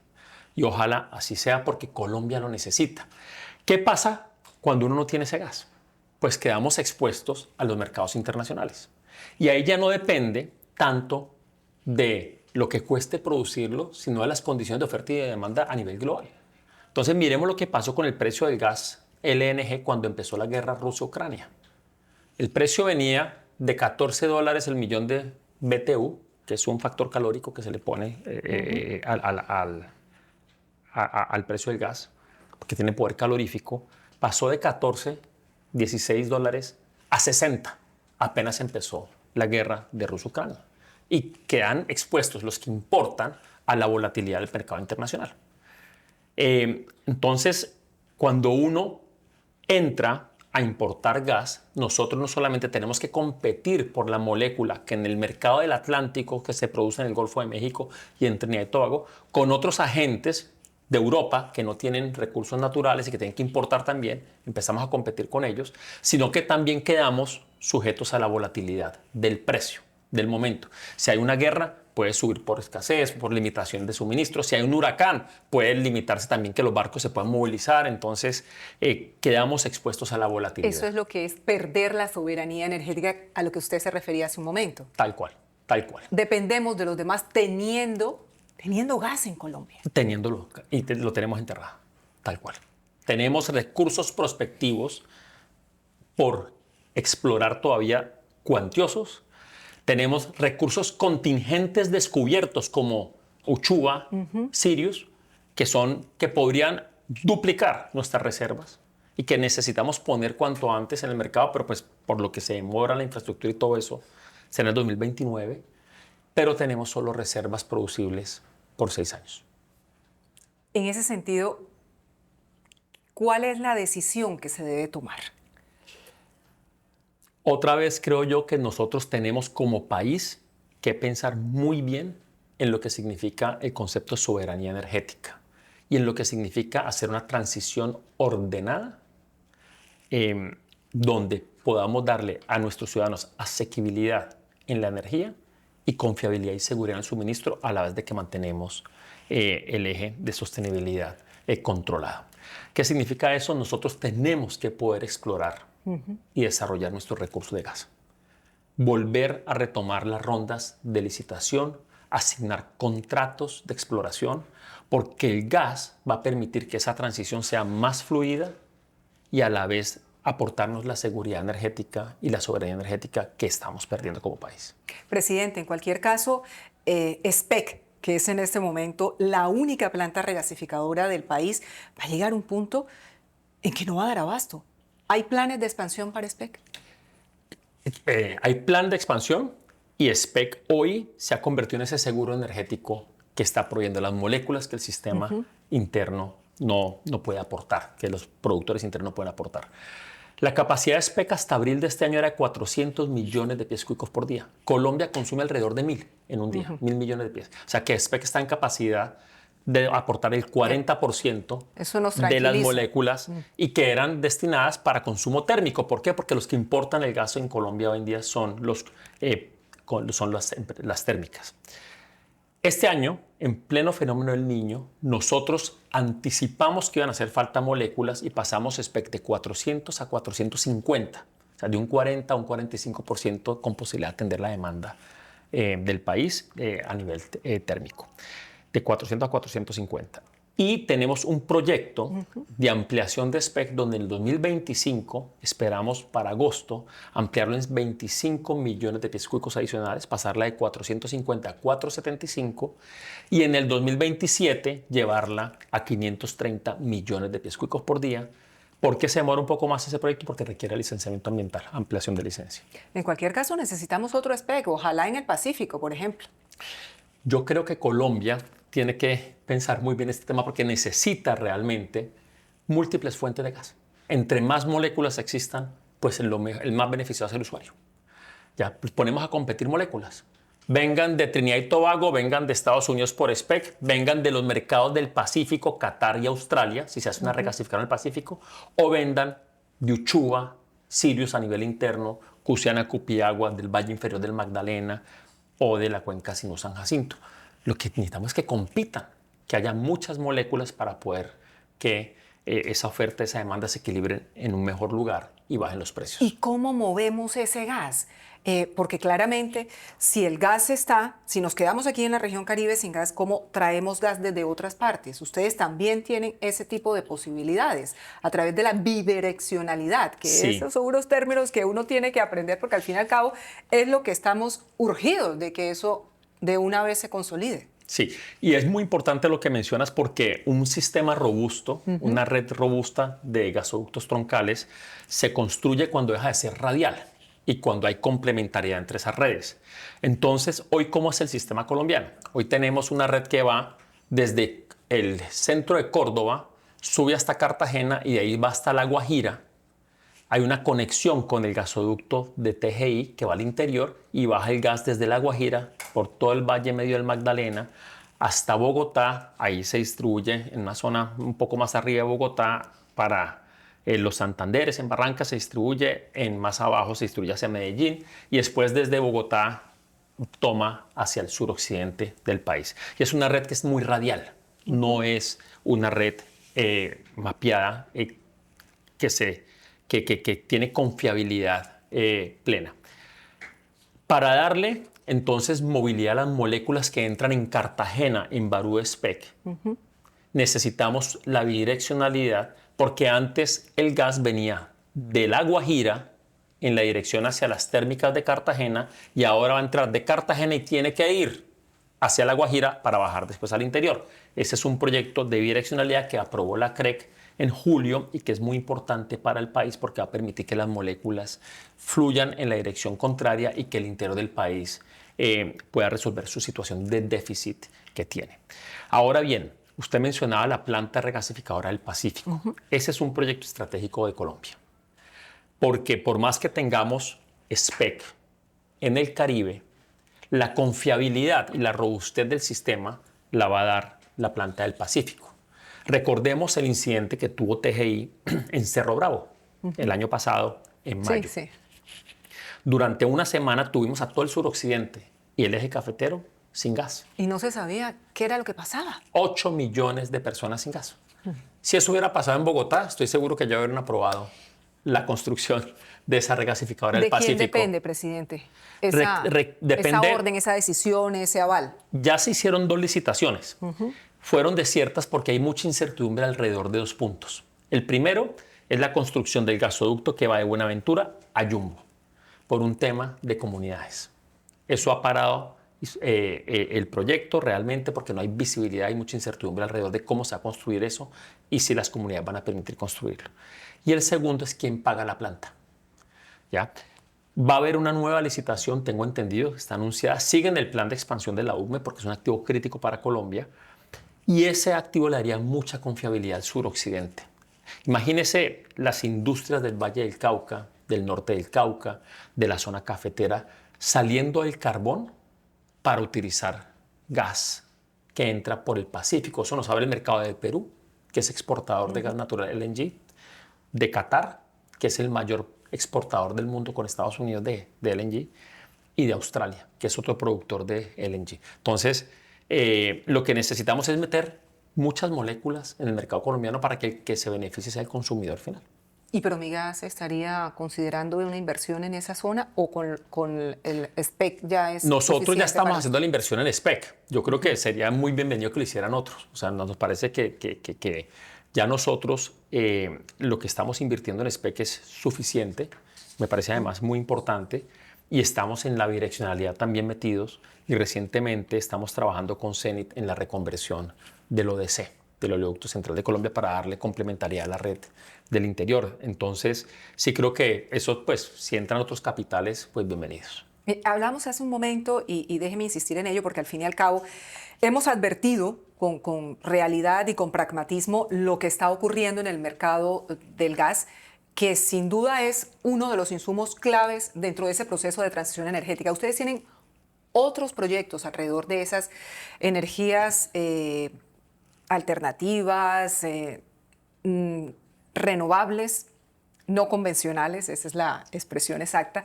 Y ojalá así sea porque Colombia lo necesita. ¿Qué pasa cuando uno no tiene ese gas? Pues quedamos expuestos a los mercados internacionales. Y ahí ya no depende tanto de lo que cueste producirlo, sino de las condiciones de oferta y de demanda a nivel global. Entonces miremos lo que pasó con el precio del gas LNG cuando empezó la guerra Rusia-Ucrania. El precio venía de $14 el millón de BTU, que es un factor calórico que se le pone al precio del gas, porque tiene poder calorífico. Pasó de 14, 16 dólares a 60, apenas empezó la guerra de Rusia-Ucrania. Y quedan expuestos los que importan a la volatilidad del mercado internacional. Entonces, cuando uno entra a importar gas, nosotros no solamente tenemos que competir por la molécula que en el mercado del Atlántico, que se produce en el Golfo de México y en Trinidad y Tobago, con otros agentes de Europa que no tienen recursos naturales y que tienen que importar también, empezamos a competir con ellos, sino que también quedamos sujetos a la volatilidad del precio, del momento. Si hay una guerra, puede subir por escasez, por limitación de suministro. Si hay un huracán, puede limitarse también que los barcos se puedan movilizar. Entonces, quedamos expuestos a la volatilidad. Eso es lo que es perder la soberanía energética a lo que usted se refería hace un momento. Tal cual, tal cual. Dependemos de los demás teniendo gas en Colombia. Teniéndolo, y lo tenemos enterrado, tal cual. Tenemos recursos prospectivos por explorar todavía cuantiosos. Tenemos recursos contingentes descubiertos como Uchuva, Sirius, que podrían duplicar nuestras reservas y que necesitamos poner cuanto antes en el mercado, pero pues por lo que se demora la infraestructura y todo eso, será en el 2029, pero tenemos solo reservas producibles por 6 años. En ese sentido, ¿cuál es la decisión que se debe tomar? Otra vez creo yo que nosotros tenemos como país que pensar muy bien en lo que significa el concepto de soberanía energética y en lo que significa hacer una transición ordenada donde podamos darle a nuestros ciudadanos asequibilidad en la energía y confiabilidad y seguridad en el suministro a la vez de que mantenemos el eje de sostenibilidad controlado. ¿Qué significa eso? Nosotros tenemos que poder explorar y desarrollar nuestros recursos de gas. Volver a retomar las rondas de licitación, asignar contratos de exploración, porque el gas va a permitir que esa transición sea más fluida y a la vez aportarnos la seguridad energética y la soberanía energética que estamos perdiendo como país. Presidente, en cualquier caso, SPEC, que es en este momento la única planta regasificadora del país, va a llegar a un punto en que no va a dar abasto. ¿Hay planes de expansión para SPEC? Hay plan de expansión y SPEC hoy se ha convertido en ese seguro energético que está proveyendo las moléculas que el sistema interno no puede aportar, que los productores internos no pueden aportar. La capacidad de SPEC hasta abril de este año era 400 millones de pies cúbicos por día. Colombia consume alrededor de 1.000 en un día, 1.000 millones de pies. O sea que SPEC está en capacidad de aportar el 40% de las moléculas y que eran destinadas para consumo térmico. ¿Por qué? Porque los que importan el gas en Colombia hoy en día son las térmicas. Este año, en pleno fenómeno del Niño, nosotros anticipamos que iban a hacer falta moléculas y pasamos SPEC de 400 a 450, o sea, de un 40 a un 45% con posibilidad de atender la demanda del país a nivel térmico, de 400 a 450. Y tenemos un proyecto de ampliación de SPEC donde en el 2025 esperamos para agosto ampliarlo en 25 millones de pies cúbicos adicionales, pasarla de 450 a 475 y en el 2027 llevarla a 530 millones de pies cúbicos por día. ¿Por qué se demora un poco más ese proyecto? Porque requiere licenciamiento ambiental, ampliación de licencia. En cualquier caso necesitamos otro SPEC, ojalá en el Pacífico, por ejemplo. Yo creo que Colombia tiene que pensar muy bien este tema porque necesita realmente múltiples fuentes de gas. Entre más moléculas existan, pues el más beneficioso es el usuario. Ya pues ponemos a competir moléculas. Vengan de Trinidad y Tobago, vengan de Estados Unidos por SPEC, vengan de los mercados del Pacífico, Qatar y Australia, si se hace una regasificación en el Pacífico, o vendan de Uchuva, Sirius a nivel interno, Cusiana, Cupiagua, del Valle Inferior del Magdalena o de la cuenca Sinú-San Jacinto. Lo que necesitamos es que compitan, que haya muchas moléculas para poder que esa oferta, esa demanda se equilibren en un mejor lugar y bajen los precios. ¿Y cómo movemos ese gas? Porque claramente, si el gas si nos quedamos aquí en la región Caribe sin gas, ¿cómo traemos gas desde otras partes? Ustedes también tienen ese tipo de posibilidades a través de la bidireccionalidad, que sí. Esos son unos términos que uno tiene que aprender porque al fin y al cabo es lo que estamos urgidos de que eso de una vez se consolide. Sí, y es muy importante lo que mencionas porque un sistema robusto, una red robusta de gasoductos troncales se construye cuando deja de ser radial y cuando hay complementariedad entre esas redes. Entonces, hoy, ¿cómo es el sistema colombiano? Hoy tenemos una red que va desde el centro de Córdoba, sube hasta Cartagena y de ahí va hasta La Guajira. Hay una conexión con el gasoducto de TGI que va al interior y baja el gas desde La Guajira por todo el Valle Medio del Magdalena hasta Bogotá. Ahí se distribuye en una zona un poco más arriba de Bogotá para los Santanderes, en Barranca se distribuye, más abajo se distribuye hacia Medellín y después desde Bogotá toma hacia el suroccidente del país. Y es una red que es muy radial, no es una red mapeada que tiene confiabilidad plena. Para darle entonces movilidad a las moléculas que entran en Cartagena, en Barú SPEC, necesitamos la bidireccionalidad porque antes el gas venía de La Guajira en la dirección hacia las térmicas de Cartagena y ahora va a entrar de Cartagena y tiene que ir hacia La Guajira para bajar después al interior. Ese es un proyecto de bidireccionalidad que aprobó la CREC en julio y que es muy importante para el país porque va a permitir que las moléculas fluyan en la dirección contraria y que el interior del país pueda resolver su situación de déficit que tiene. Ahora bien, usted mencionaba la planta regasificadora del Pacífico. Ese es un proyecto estratégico de Colombia porque por más que tengamos SPEC en el Caribe, la confiabilidad y la robustez del sistema la va a dar la planta del Pacífico. Recordemos el incidente que tuvo TGI en Cerro Bravo el año pasado, en mayo. Sí. Durante una semana tuvimos a todo el suroccidente y el eje cafetero sin gas. Y no se sabía qué era lo que pasaba. 8 millones de personas sin gas. Si eso hubiera pasado en Bogotá, estoy seguro que ya hubieran aprobado la construcción de esa regasificadora del Pacífico. ¿De quién depende, presidente? Esa orden, esa decisión, ese aval. Ya se hicieron 2 licitaciones. fueron desiertas porque hay mucha incertidumbre alrededor de 2 puntos. El primero es la construcción del gasoducto que va de Buenaventura a Yumbo, por un tema de comunidades. Eso ha parado el proyecto realmente porque no hay visibilidad y mucha incertidumbre alrededor de cómo se va a construir eso y si las comunidades van a permitir construirlo. Y el segundo es quién paga la planta. ¿Ya? Va a haber una nueva licitación, tengo entendido, está anunciada. Siguen el plan de expansión de la UME porque es un activo crítico para Colombia y ese activo le daría mucha confiabilidad al suroccidente. Imagínese las industrias del Valle del Cauca, del norte del Cauca, de la zona cafetera, saliendo del carbón para utilizar gas que entra por el Pacífico. Eso nos abre el mercado de Perú, que es exportador de gas natural LNG, de Qatar, que es el mayor exportador del mundo con Estados Unidos de LNG, y de Australia, que es otro productor de LNG. Entonces, lo que necesitamos es meter muchas moléculas en el mercado colombiano para que el que se beneficie sea el consumidor final. ¿Y Promigas estaría considerando una inversión en esa zona o con el SPEC ya es Nosotros ya estamos para... haciendo la inversión en SPEC. Yo creo que sería muy bienvenido que lo hicieran otros. O sea, nos parece que ya nosotros lo que estamos invirtiendo en SPEC es suficiente. Me parece además muy importante. Y estamos en la bidireccionalidad también metidos. Y recientemente estamos trabajando con Cenit en la reconversión del ODC, del Oleoducto Central de Colombia, para darle complementariedad a la red del interior. Entonces, sí creo que eso, pues, si entran otros capitales, pues bienvenidos. Hablamos hace un momento, y déjeme insistir en ello, porque al fin y al cabo hemos advertido con realidad y con pragmatismo lo que está ocurriendo en el mercado del gas, que sin duda es uno de los insumos claves dentro de ese proceso de transición energética. Ustedes tienen otros proyectos alrededor de esas energías alternativas, renovables, no convencionales, esa es la expresión exacta,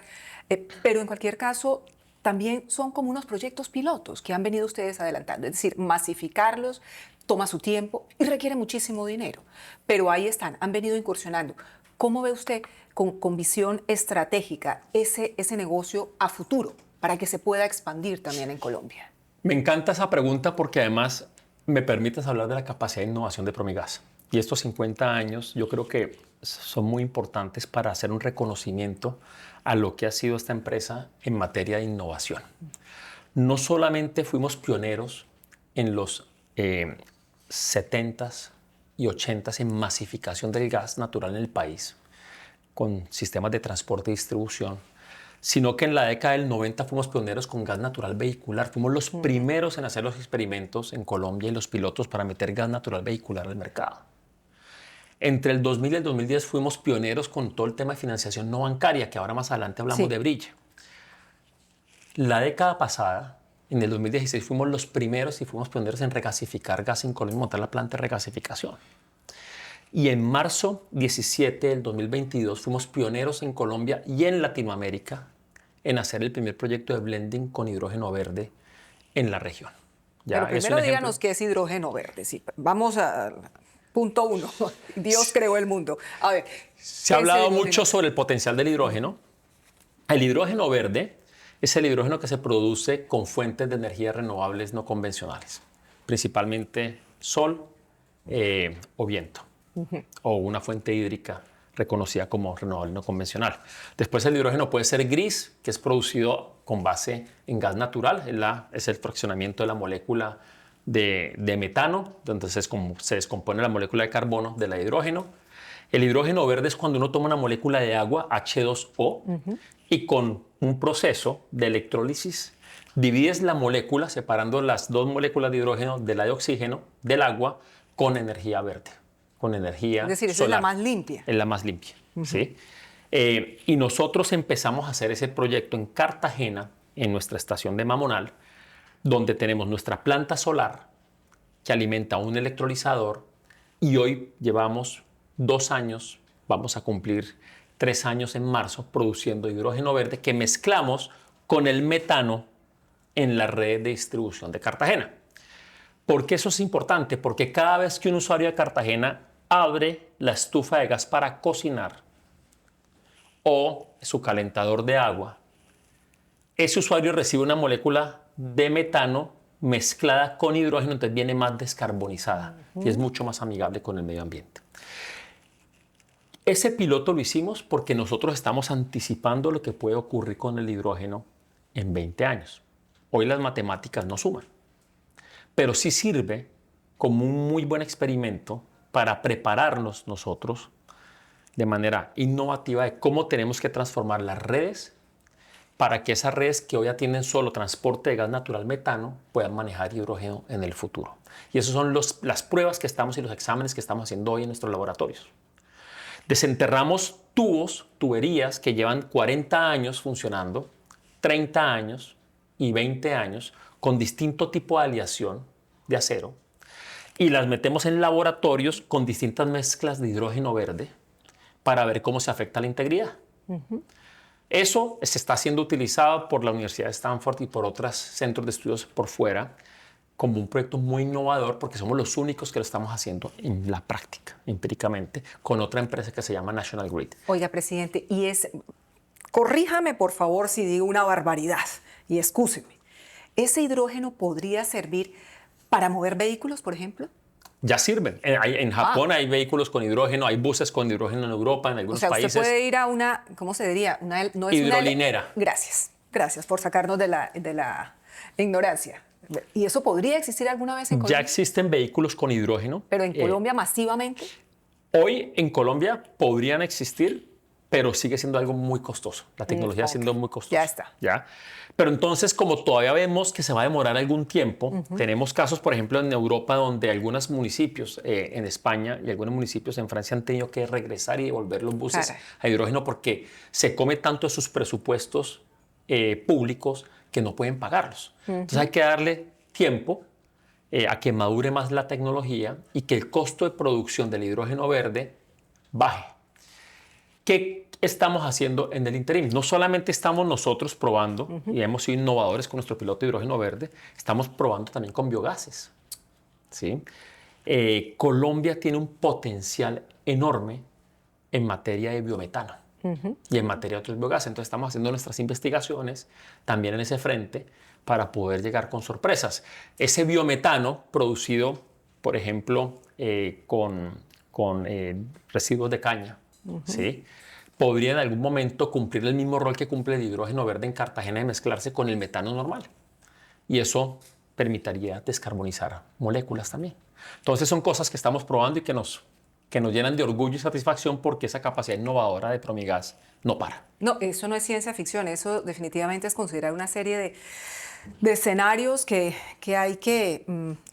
pero en cualquier caso también son como unos proyectos pilotos que han venido ustedes adelantando, es decir, masificarlos toma su tiempo y requiere muchísimo dinero, pero ahí están, han venido incursionando. ¿Cómo ve usted con visión estratégica ese negocio a futuro para que se pueda expandir también en Colombia? Me encanta esa pregunta porque además me permites hablar de la capacidad de innovación de Promigas. Y estos 50 años yo creo que son muy importantes para hacer un reconocimiento a lo que ha sido esta empresa en materia de innovación. No solamente fuimos pioneros en los 70s y 80s en masificación del gas natural en el país, con sistemas de transporte y distribución, sino que en la década del 90 fuimos pioneros con gas natural vehicular. Fuimos los primeros en hacer los experimentos en Colombia y los pilotos para meter gas natural vehicular al mercado. Entre el 2000 y el 2010 fuimos pioneros con todo el tema de financiación no bancaria, que ahora más adelante hablamos de Brille. La década pasada, en el 2016, fuimos los primeros y fuimos pioneros en regasificar gas en Colombia y montar la planta de regasificación. Y en marzo 17 del 2022 fuimos pioneros en Colombia y en Latinoamérica en hacer el primer proyecto de blending con hidrógeno verde en la región. ¿Ya? Pero primero díganos qué es hidrógeno verde. Sí, vamos a punto 1. Dios creó el mundo. A ver, se ha hablado mucho sobre el potencial del hidrógeno. El hidrógeno verde es el hidrógeno que se produce con fuentes de energía renovables no convencionales, principalmente sol o viento, o una fuente hídrica reconocida como renovable no convencional. Después el hidrógeno puede ser gris, que es producido con base en gas natural, es el fraccionamiento de la molécula de metano, donde se descompone la molécula de carbono de la hidrógeno. El hidrógeno verde es cuando uno toma una molécula de agua, H2O, y con un proceso de electrólisis divides la molécula separando las dos moléculas de hidrógeno de la de oxígeno del agua con energía verde, con energía solar. Es decir, esa es la más limpia. Es la más limpia, ¿sí? Y nosotros empezamos a hacer ese proyecto en Cartagena, en nuestra estación de Mamonal, donde tenemos nuestra planta solar que alimenta un electrolizador y hoy llevamos 2 años, vamos a cumplir 3 años en marzo, produciendo hidrógeno verde que mezclamos con el metano en la red de distribución de Cartagena. ¿Por qué eso es importante? Porque cada vez que un usuario de Cartagena abre la estufa de gas para cocinar o su calentador de agua, ese usuario recibe una molécula de metano mezclada con hidrógeno, entonces viene más descarbonizada y es mucho más amigable con el medio ambiente. Ese piloto lo hicimos porque nosotros estamos anticipando lo que puede ocurrir con el hidrógeno en 20 años. Hoy las matemáticas no suman, pero sí sirve como un muy buen experimento para prepararnos nosotros de manera innovativa de cómo tenemos que transformar las redes para que esas redes que hoy ya tienen solo transporte de gas natural metano puedan manejar hidrógeno en el futuro. Y esas son las pruebas que estamos y los exámenes que estamos haciendo hoy en nuestros laboratorios. Desenterramos tubos, tuberías que llevan 40 años funcionando, 30 años y 20 años con distinto tipo de aleación de acero y las metemos en laboratorios con distintas mezclas de hidrógeno verde para ver cómo se afecta la integridad. Eso se está siendo utilizado por la Universidad de Stanford y por otros centros de estudios por fuera como un proyecto muy innovador porque somos los únicos que lo estamos haciendo en la práctica, empíricamente, con otra empresa que se llama National Grid. Oiga, presidente, corríjame por favor si digo una barbaridad y excúseme. ¿Ese hidrógeno podría servir para mover vehículos, por ejemplo? Ya sirven. En Japón hay vehículos con hidrógeno, hay buses con hidrógeno en Europa, en algunos países. Usted puede ir a una, ¿cómo se diría? No es hidrolinera. Gracias por sacarnos de la ignorancia. ¿Y eso podría existir alguna vez en Colombia? Ya existen vehículos con hidrógeno. ¿Pero en Colombia masivamente? Hoy en Colombia podrían existir, pero sigue siendo algo muy costoso. La tecnología siendo muy costosa. Ya está. ¿Ya? Pero entonces, como todavía vemos que se va a demorar algún tiempo, tenemos casos, por ejemplo, en Europa, donde algunos municipios en España y algunos municipios en Francia han tenido que regresar y devolver los buses a hidrógeno porque se come tanto de sus presupuestos públicos que no pueden pagarlos. Entonces hay que darle tiempo a que madure más la tecnología y que el costo de producción del hidrógeno verde baje. ¿Qué estamos haciendo en el interim? No solamente estamos nosotros probando y hemos sido innovadores con nuestro piloto de hidrógeno verde, estamos probando también con biogases. ¿Sí? Colombia tiene un potencial enorme en materia de biometano y en materia de otros biogases. Entonces estamos haciendo nuestras investigaciones también en ese frente para poder llegar con sorpresas. Ese biometano producido, por ejemplo, con residuos de caña, ¿sí? Podría en algún momento cumplir el mismo rol que cumple el hidrógeno verde en Cartagena de mezclarse con el metano normal. Y eso permitiría descarbonizar moléculas también. Entonces son cosas que estamos probando y que nos llenan de orgullo y satisfacción porque esa capacidad innovadora de Promigas no para. No, eso no es ciencia ficción, eso definitivamente es considerar una serie de escenarios que hay que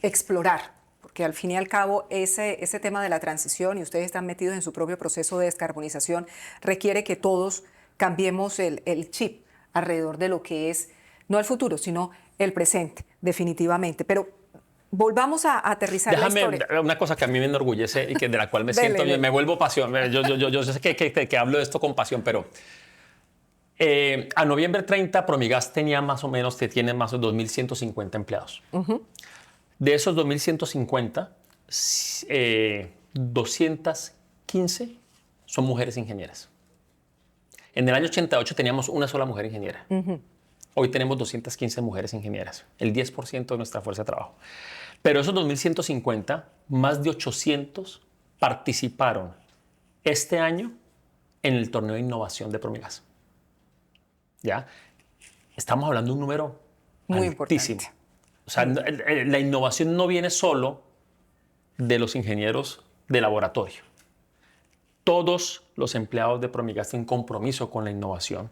explorar, porque al fin y al cabo ese tema de la transición, y ustedes están metidos en su propio proceso de descarbonización, requiere que todos cambiemos el chip alrededor de lo que es, no el futuro, sino el presente, definitivamente. Pero volvamos a aterrizar la historia. Déjame una cosa que a mí me enorgullece y de la cual me siento, me vuelvo pasión. Yo sé que hablo de esto con pasión, pero a noviembre 30 Promigas tiene más o menos de 2.150 empleados. De esos 2.150, 215 son mujeres ingenieras. En el año 88 teníamos una sola mujer ingeniera. Hoy tenemos 215 mujeres ingenieras, el 10% de nuestra fuerza de trabajo. Pero esos 2.150, más de 800 participaron este año en el torneo de innovación de Promigas. ¿Ya? Estamos hablando de un número muy altísimo. Importante. O sea, la innovación no viene solo de los ingenieros de laboratorio. Todos los empleados de Promigas tienen compromiso con la innovación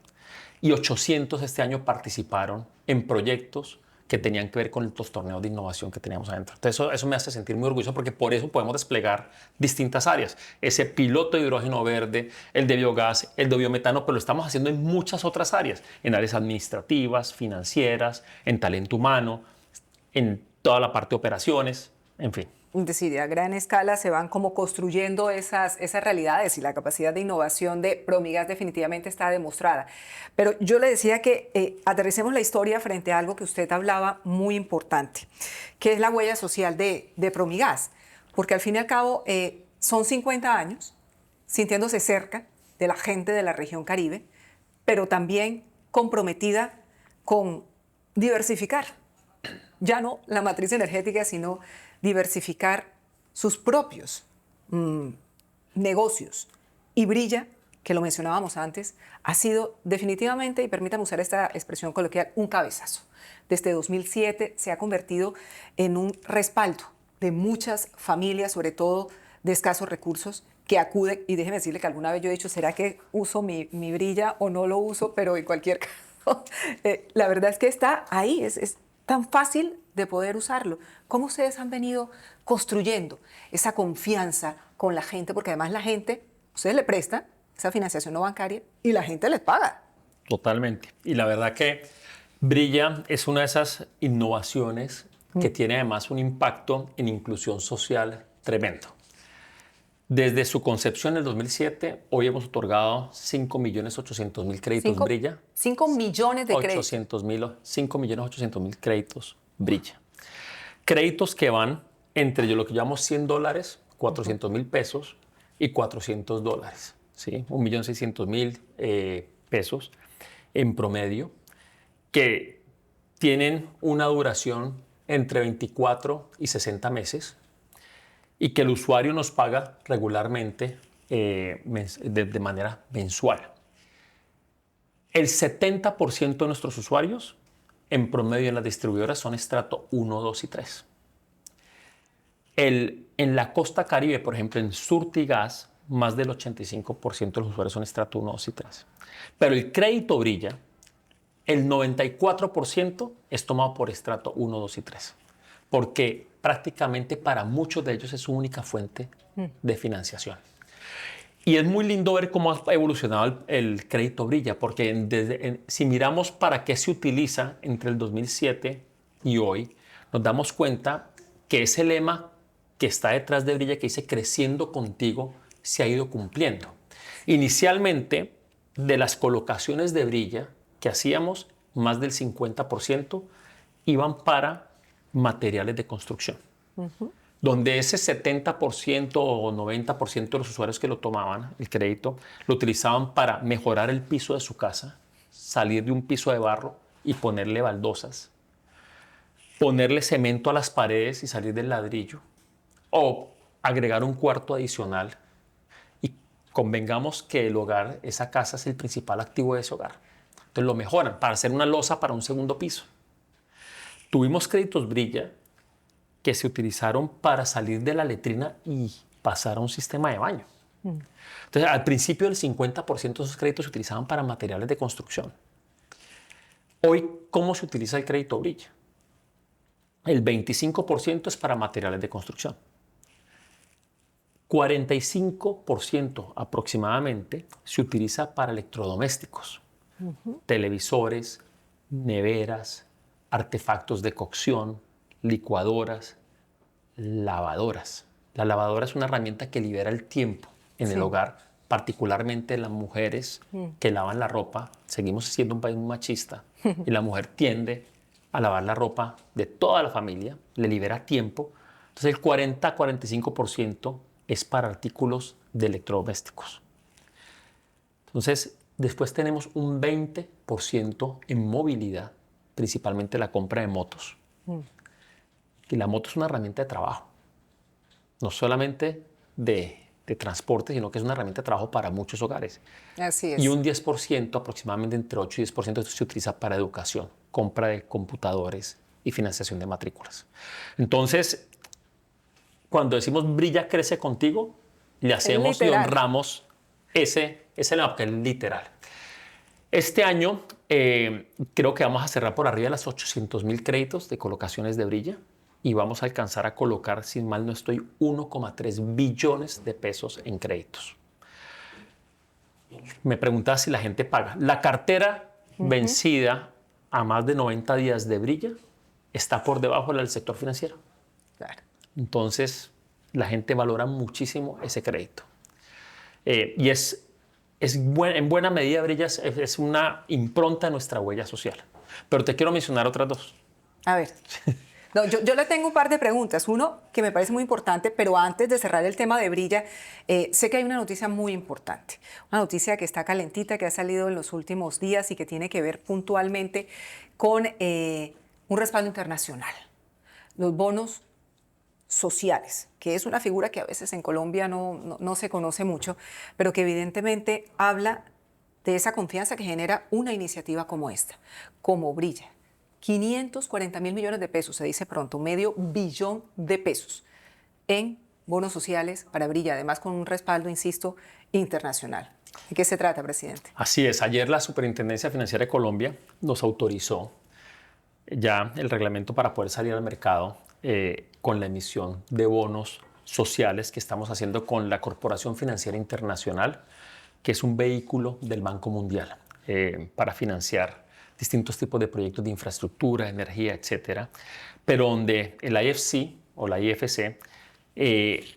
y 800 este año participaron en proyectos que tenían que ver con los torneos de innovación que teníamos adentro. Entonces eso me hace sentir muy orgulloso porque por eso podemos desplegar distintas áreas. Ese piloto de hidrógeno verde, el de biogás, el de biometano, pero lo estamos haciendo en muchas otras áreas, en áreas administrativas, financieras, en talento humano, en toda la parte de operaciones, en fin. Es decir, a gran escala se van como construyendo esas realidades y la capacidad de innovación de Promigas definitivamente está demostrada. Pero yo le decía que aterricemos la historia frente a algo que usted hablaba muy importante, que es la huella social de Promigas, porque al fin y al cabo son 50 años sintiéndose cerca de la gente de la región Caribe, pero también comprometida con diversificar ya no la matriz energética, sino diversificar sus propios negocios. Y Brilla, que lo mencionábamos antes, ha sido definitivamente, y permítame usar esta expresión coloquial, un cabezazo. Desde 2007 se ha convertido en un respaldo de muchas familias, sobre todo de escasos recursos, que acuden, y déjeme decirle que alguna vez yo he dicho, ¿será que uso mi Brilla o no lo uso? Pero en cualquier caso, la verdad es que está ahí, es tan fácil de poder usarlo. ¿Cómo ustedes han venido construyendo esa confianza con la gente? Porque además la gente, ustedes le prestan esa financiación no bancaria y la gente les paga. Totalmente. Y la verdad que Brilla es una de esas innovaciones que tiene además un impacto en inclusión social tremendo. Desde su concepción en el 2007, hoy hemos otorgado 5.800.000 créditos Brilla. 5 millones de créditos. 5.800.000 créditos Brilla. Créditos que van entre lo que llamamos $100, 400.000 pesos y $400, ¿sí? 1.600.000 pesos en promedio, que tienen una duración entre 24 y 60 meses y que el usuario nos paga regularmente de manera mensual. El 70% de nuestros usuarios en promedio en las distribuidoras son estrato 1, 2 y 3. En la costa Caribe, por ejemplo, en Surtigas, más del 85% de los usuarios son estrato 1, 2 y 3. Pero el crédito Brilla, el 94% es tomado por estrato 1, 2 y 3. Porque prácticamente para muchos de ellos es su única fuente de financiación. Y es muy lindo ver cómo ha evolucionado el crédito Brilla, porque si miramos para qué se utiliza entre el 2007 y hoy, nos damos cuenta que ese lema que está detrás de Brilla, que dice creciendo contigo, se ha ido cumpliendo. Inicialmente, de las colocaciones de Brilla que hacíamos, más del 50% iban para materiales de construcción, donde ese 70% o 90% de los usuarios que lo tomaban, el crédito, lo utilizaban para mejorar el piso de su casa, salir de un piso de barro y ponerle baldosas, ponerle cemento a las paredes y salir del ladrillo, o agregar un cuarto adicional. Y convengamos que el hogar, esa casa es el principal activo de ese hogar. Entonces lo mejoran para hacer una losa para un segundo piso. Tuvimos créditos Brilla que se utilizaron para salir de la letrina y pasar a un sistema de baño. Entonces, al principio el 50% de esos créditos se utilizaban para materiales de construcción. Hoy, ¿cómo se utiliza el crédito Brilla? El 25% es para materiales de construcción. 45% aproximadamente se utiliza para electrodomésticos, televisores, neveras, artefactos de cocción, licuadoras, lavadoras. La lavadora es una herramienta que libera el tiempo en el hogar, particularmente las mujeres que lavan la ropa. Seguimos siendo un país muy machista y la mujer tiende a lavar la ropa de toda la familia, le libera tiempo. Entonces el 40-45% es para artículos de electrodomésticos. Entonces después tenemos un 20% en movilidad, principalmente la compra de motos. Y la moto es una herramienta de trabajo, no solamente de transporte, sino que es una herramienta de trabajo para muchos hogares. Así es. Y un 10%, aproximadamente entre 8 y 10%, se utiliza para educación, compra de computadores y financiación de matrículas. Entonces, cuando decimos Brilla crece contigo, le hacemos y honramos ese lema, que es literal. Este año creo que vamos a cerrar por arriba de las 800.000 créditos de colocaciones de Brilla y vamos a alcanzar a colocar, si mal no estoy, 1,3 billones de pesos en créditos. Me preguntaba si la gente paga. La cartera vencida a más de 90 días de Brilla está por debajo del sector financiero. Claro. Entonces, la gente valora muchísimo ese crédito. Y en buena medida, Brilla es una impronta de nuestra huella social. Pero te quiero mencionar otras dos. A ver. No, yo le tengo un par de preguntas. Uno que me parece muy importante, pero antes de cerrar el tema de Brilla, sé que hay una noticia muy importante. Una noticia que está calentita, que ha salido en los últimos días y que tiene que ver puntualmente con un respaldo internacional. los bonos sociales, que es una figura que a veces en Colombia no se conoce mucho, pero que evidentemente habla de esa confianza que genera una iniciativa como esta, como Brilla. 540.000 millones de pesos, se dice pronto, medio billón de pesos en bonos sociales para Brilla, además con un respaldo, insisto, internacional. ¿De qué se trata, presidente? Así es. Ayer la Superintendencia Financiera de Colombia nos autorizó ya el reglamento para poder salir al mercado con la emisión de bonos sociales que estamos haciendo con la Corporación Financiera Internacional, que es un vehículo del Banco Mundial para financiar distintos tipos de proyectos de infraestructura, energía, etcétera, pero donde el IFC o la IFC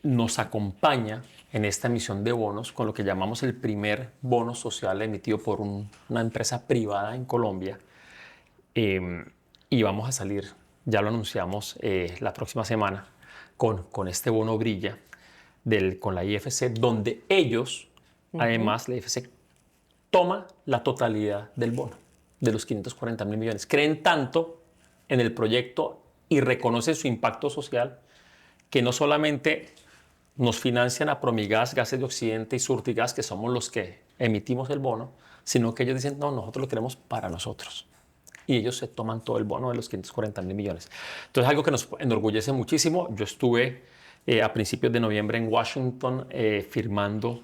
nos acompaña en esta emisión de bonos con lo que llamamos el primer bono social emitido por una empresa privada en Colombia. Y vamos a salir, ya lo anunciamos la próxima semana, con este bono Brilla con la IFC, donde ellos, además, la IFC toma la totalidad del bono, de los 540.000 millones. Creen tanto en el proyecto y reconocen su impacto social que no solamente nos financian a Promigas, Gases de Occidente y Surtigas, que somos los que emitimos el bono, sino que ellos dicen, no, nosotros lo queremos para nosotros. Y ellos se toman todo el bono de los 540.000 millones. Entonces, algo que nos enorgullece muchísimo. Yo estuve a principios de noviembre en Washington firmando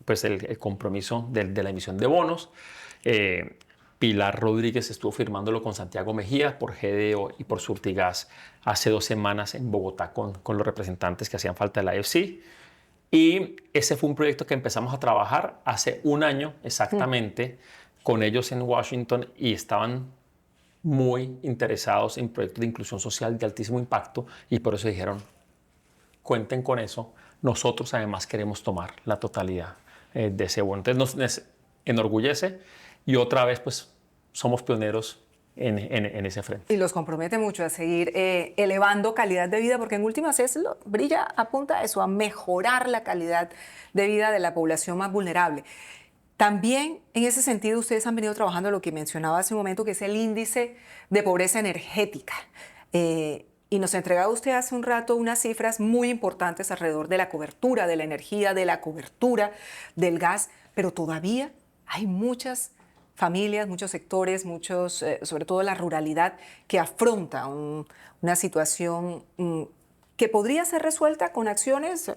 pues el compromiso de la emisión de bonos. Pilar Rodríguez estuvo firmándolo con Santiago Mejía por GDO y por Surtigas hace 2 semanas en Bogotá con los representantes que hacían falta de la IFC. Y ese fue un proyecto que empezamos a trabajar hace 1 año exactamente con ellos en Washington y estaban muy interesados en proyectos de inclusión social de altísimo impacto y por eso dijeron, cuenten con eso, nosotros además queremos tomar la totalidad de ese bono. Entonces nos enorgullece y otra vez pues somos pioneros en ese frente. Y los compromete mucho a seguir elevando calidad de vida, porque en últimas Brilla apunta a eso, a mejorar la calidad de vida de la población más vulnerable. También en ese sentido ustedes han venido trabajando lo que mencionaba hace un momento, que es el índice de pobreza energética. Y nos entregaba usted hace un rato unas cifras muy importantes alrededor de la cobertura de la energía, de la cobertura del gas, pero todavía hay muchas familias, muchos sectores, sobre todo la ruralidad, que afronta una situación que podría ser resuelta con acciones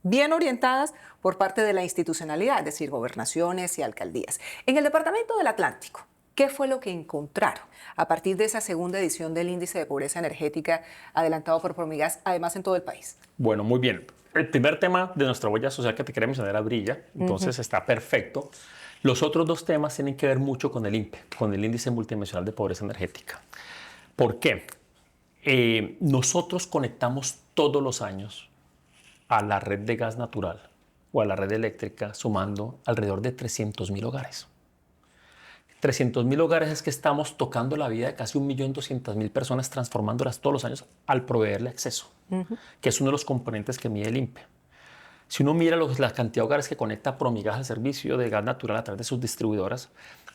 bien orientadas por parte de la institucionalidad, es decir, gobernaciones y alcaldías. En el Departamento del Atlántico, ¿qué fue lo que encontraron a partir de esa segunda edición del índice de pobreza energética adelantado por Promigas, además en todo el país? Bueno, muy bien. El primer tema de nuestra huella social que te quería mencionar era Brilla, entonces está perfecto. Los otros 2 temas tienen que ver mucho con el INPE, con el Índice Multidimensional de Pobreza Energética. ¿Por qué? Nosotros conectamos todos los años a la red de gas natural o a la red eléctrica sumando alrededor de 300.000 hogares. 300.000 hogares es que estamos tocando la vida de casi 1.200.000 personas, transformándolas todos los años al proveerle acceso, que es uno de los componentes que mide el INPE. Si uno mira la cantidad de hogares que conecta Promigas al servicio de gas natural a través de sus distribuidoras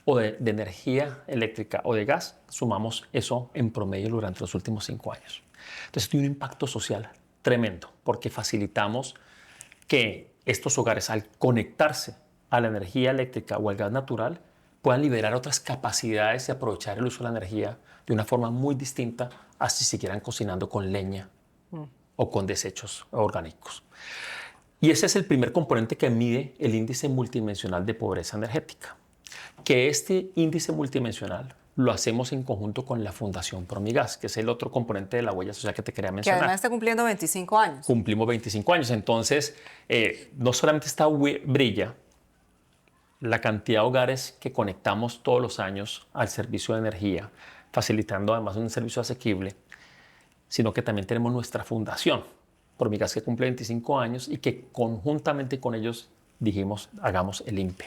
o de energía eléctrica o de gas, sumamos eso en promedio durante los últimos 5 años. Entonces tiene un impacto social tremendo porque facilitamos que estos hogares, al conectarse a la energía eléctrica o al gas natural, puedan liberar otras capacidades y aprovechar el uso de la energía de una forma muy distinta a si siguieran cocinando con leña o con desechos orgánicos. Y ese es el primer componente que mide el índice multidimensional de pobreza energética. Que este índice multidimensional lo hacemos en conjunto con la Fundación Promigas, que es el otro componente de la huella social que te quería mencionar. Que además está cumpliendo 25 años. Cumplimos 25 años. Entonces, no solamente está Brilla, la cantidad de hogares que conectamos todos los años al servicio de energía, facilitando además un servicio asequible, sino que también tenemos nuestra fundación, Promigas, que cumple 25 años y que conjuntamente con ellos dijimos, hagamos el INPE.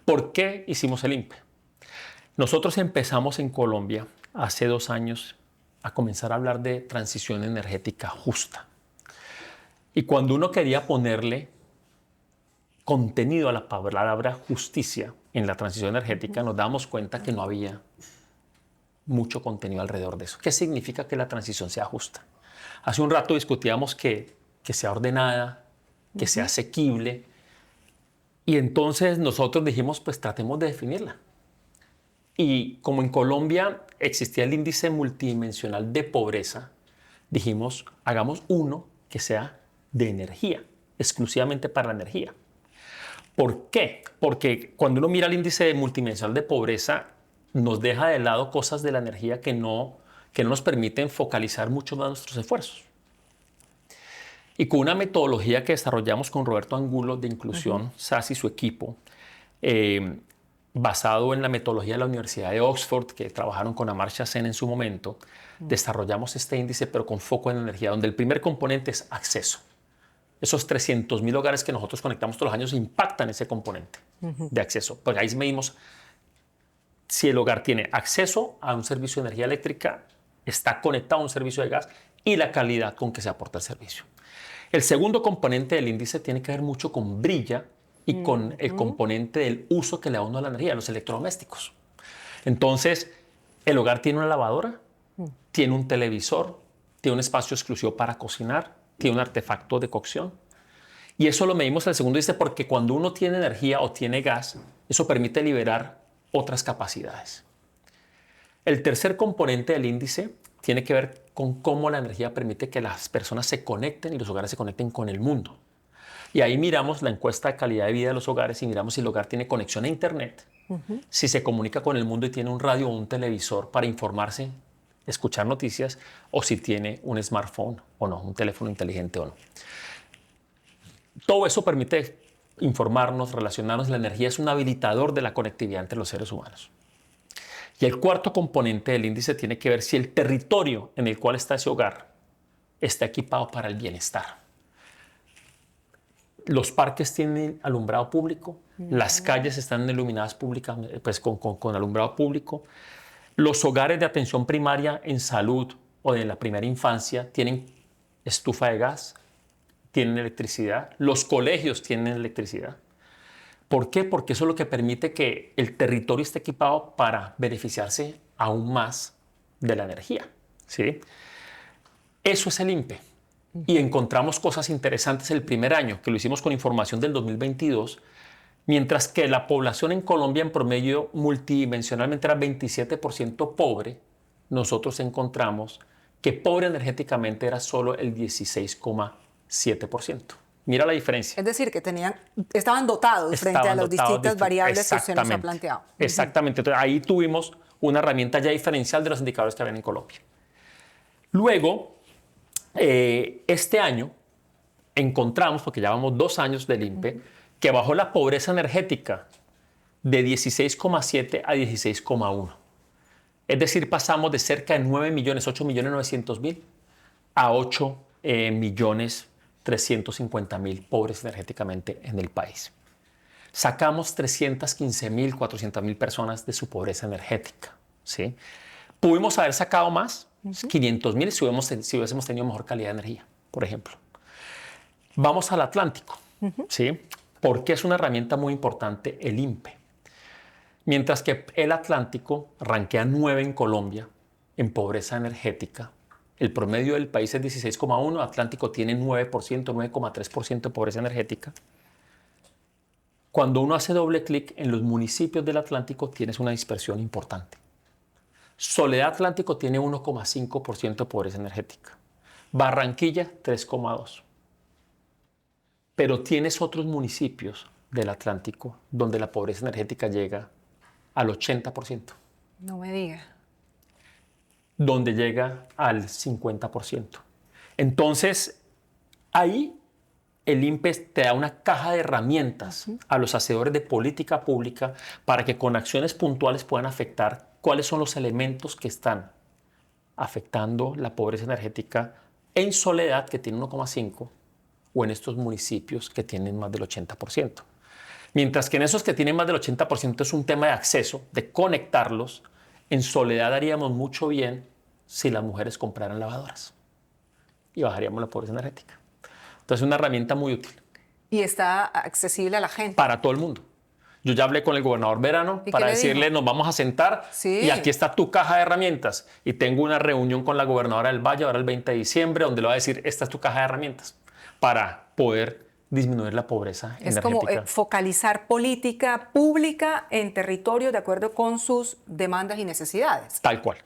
¿Por qué hicimos el INPE? Nosotros empezamos en Colombia hace 2 años a comenzar a hablar de transición energética justa. Y cuando uno quería ponerle contenido a la palabra justicia en la transición energética, nos damos cuenta que no había mucho contenido alrededor de eso. ¿Qué significa que la transición sea justa? Hace un rato discutíamos que sea ordenada, que sea asequible, y entonces nosotros dijimos, pues tratemos de definirla. Y como en Colombia existía el índice multidimensional de pobreza, dijimos, hagamos uno que sea de energía, exclusivamente para la energía. ¿Por qué? Porque cuando uno mira el índice multidimensional de pobreza, nos deja de lado cosas de la energía que no nos permiten focalizar mucho más nuestros esfuerzos. Y con una metodología que desarrollamos con Roberto Angulo de Inclusión, SAS y su equipo, basado en la metodología de la Universidad de Oxford, que trabajaron con Amartya Sen en su momento, desarrollamos este índice, pero con foco en energía, donde el primer componente es acceso. Esos 300.000 hogares que nosotros conectamos todos los años impactan ese componente de acceso. Porque ahí medimos si el hogar tiene acceso a un servicio de energía eléctrica, está conectado a un servicio de gas y la calidad con que se aporta el servicio. El segundo componente del índice tiene que ver mucho con brilla y con el componente del uso que le da uno a la energía, los electrodomésticos. Entonces, el hogar tiene una lavadora, tiene un televisor, tiene un espacio exclusivo para cocinar, tiene un artefacto de cocción. Y eso lo medimos en el segundo índice porque cuando uno tiene energía o tiene gas, eso permite liberar otras capacidades. El tercer componente del índice tiene que ver con cómo la energía permite que las personas se conecten y los hogares se conecten con el mundo. Y ahí miramos la encuesta de calidad de vida de los hogares y miramos si el hogar tiene conexión a Internet, si se comunica con el mundo y tiene un radio o un televisor para informarse, escuchar noticias, o si tiene un smartphone o no, un teléfono inteligente o no. Todo eso permite informarnos, relacionarnos. La energía es un habilitador de la conectividad entre los seres humanos. Y el cuarto componente del índice tiene que ver si el territorio en el cual está ese hogar está equipado para el bienestar. Los parques tienen alumbrado público, las calles están iluminadas públicas, pues con alumbrado público. Los hogares de atención primaria en salud o de la primera infancia tienen estufa de gas, tienen electricidad. Los colegios tienen electricidad. ¿Por qué? Porque eso es lo que permite que el territorio esté equipado para beneficiarse aún más de la energía, ¿sí? Eso es el INPE. Y encontramos cosas interesantes el primer año, que lo hicimos con información del 2022, mientras que la población en Colombia en promedio multidimensionalmente era 27% pobre, nosotros encontramos que pobre energéticamente era solo el 16,7%. Mira la diferencia. Es decir, que estaban dotados frente a las distintas variables que usted nos ha planteado. Exactamente. Entonces, ahí tuvimos una herramienta ya diferencial de los indicadores que habían en Colombia. Luego, este año encontramos, porque llevamos 2 años del INPE, que bajó la pobreza energética de 16,7 a 16,1. Es decir, pasamos de cerca de 9 millones, 8.900.000 a 8.350.000 pobres energéticamente en el país. Sacamos 315.000, 400.000 personas de su pobreza energética, ¿sí? Pudimos haber sacado más, 500.000 si hubiésemos tenido mejor calidad de energía, por ejemplo. Vamos al Atlántico, ¿sí? Porque es una herramienta muy importante el INPE. Mientras que el Atlántico rankea 9 en Colombia en pobreza energética, el promedio del país es 16,1, Atlántico tiene 9%, 9,3% de pobreza energética. Cuando uno hace doble clic en los municipios del Atlántico, tienes una dispersión importante. Soledad Atlántico tiene 1,5% de pobreza energética. Barranquilla, 3,2%. Pero tienes otros municipios del Atlántico donde la pobreza energética llega al 80%. No me diga. Donde llega al 50%. Entonces, ahí el INPE te da una caja de herramientas a los hacedores de política pública para que con acciones puntuales puedan afectar cuáles son los elementos que están afectando la pobreza energética en Soledad, que tiene 1,5%, o en estos municipios que tienen más del 80%. Mientras que en esos que tienen más del 80% es un tema de acceso, de conectarlos. En Soledad haríamos mucho bien si las mujeres compraran lavadoras y bajaríamos la pobreza energética. Entonces es una herramienta muy útil. Y está accesible a la gente. Para todo el mundo. Yo ya hablé con el gobernador Verano ¿Y para qué le decirle, dijo? nos vamos a sentar Sí. y aquí está tu caja de herramientas. Y tengo una reunión con la gobernadora del Valle ahora el 20 de diciembre, donde le va a decir, esta es tu caja de herramientas para poder disminuir la pobreza Es como energética. focalizar política pública en territorios de acuerdo con sus demandas y necesidades. Tal cual,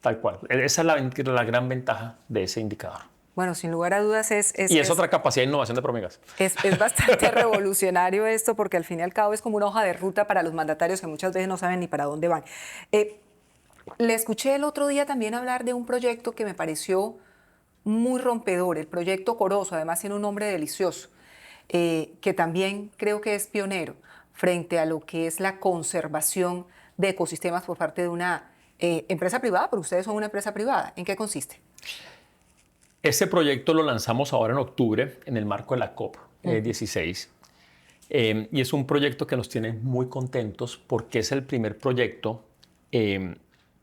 tal cual. Esa es la gran ventaja de ese indicador. Bueno, sin lugar a dudas Y es otra capacidad de innovación de Promigas. es bastante revolucionario esto porque al fin y al cabo es como una hoja de ruta para los mandatarios que muchas veces no saben ni para dónde van. Le escuché el otro día también hablar de un proyecto que me pareció muy rompedor, el proyecto Corozo, además tiene un nombre delicioso, que también creo que es pionero frente a lo que es la conservación de ecosistemas por parte de una empresa privada, porque ustedes son una empresa privada. ¿En qué consiste? Este proyecto lo lanzamos ahora en octubre en el marco de la COP16. Y es un proyecto que nos tiene muy contentos porque es el primer proyecto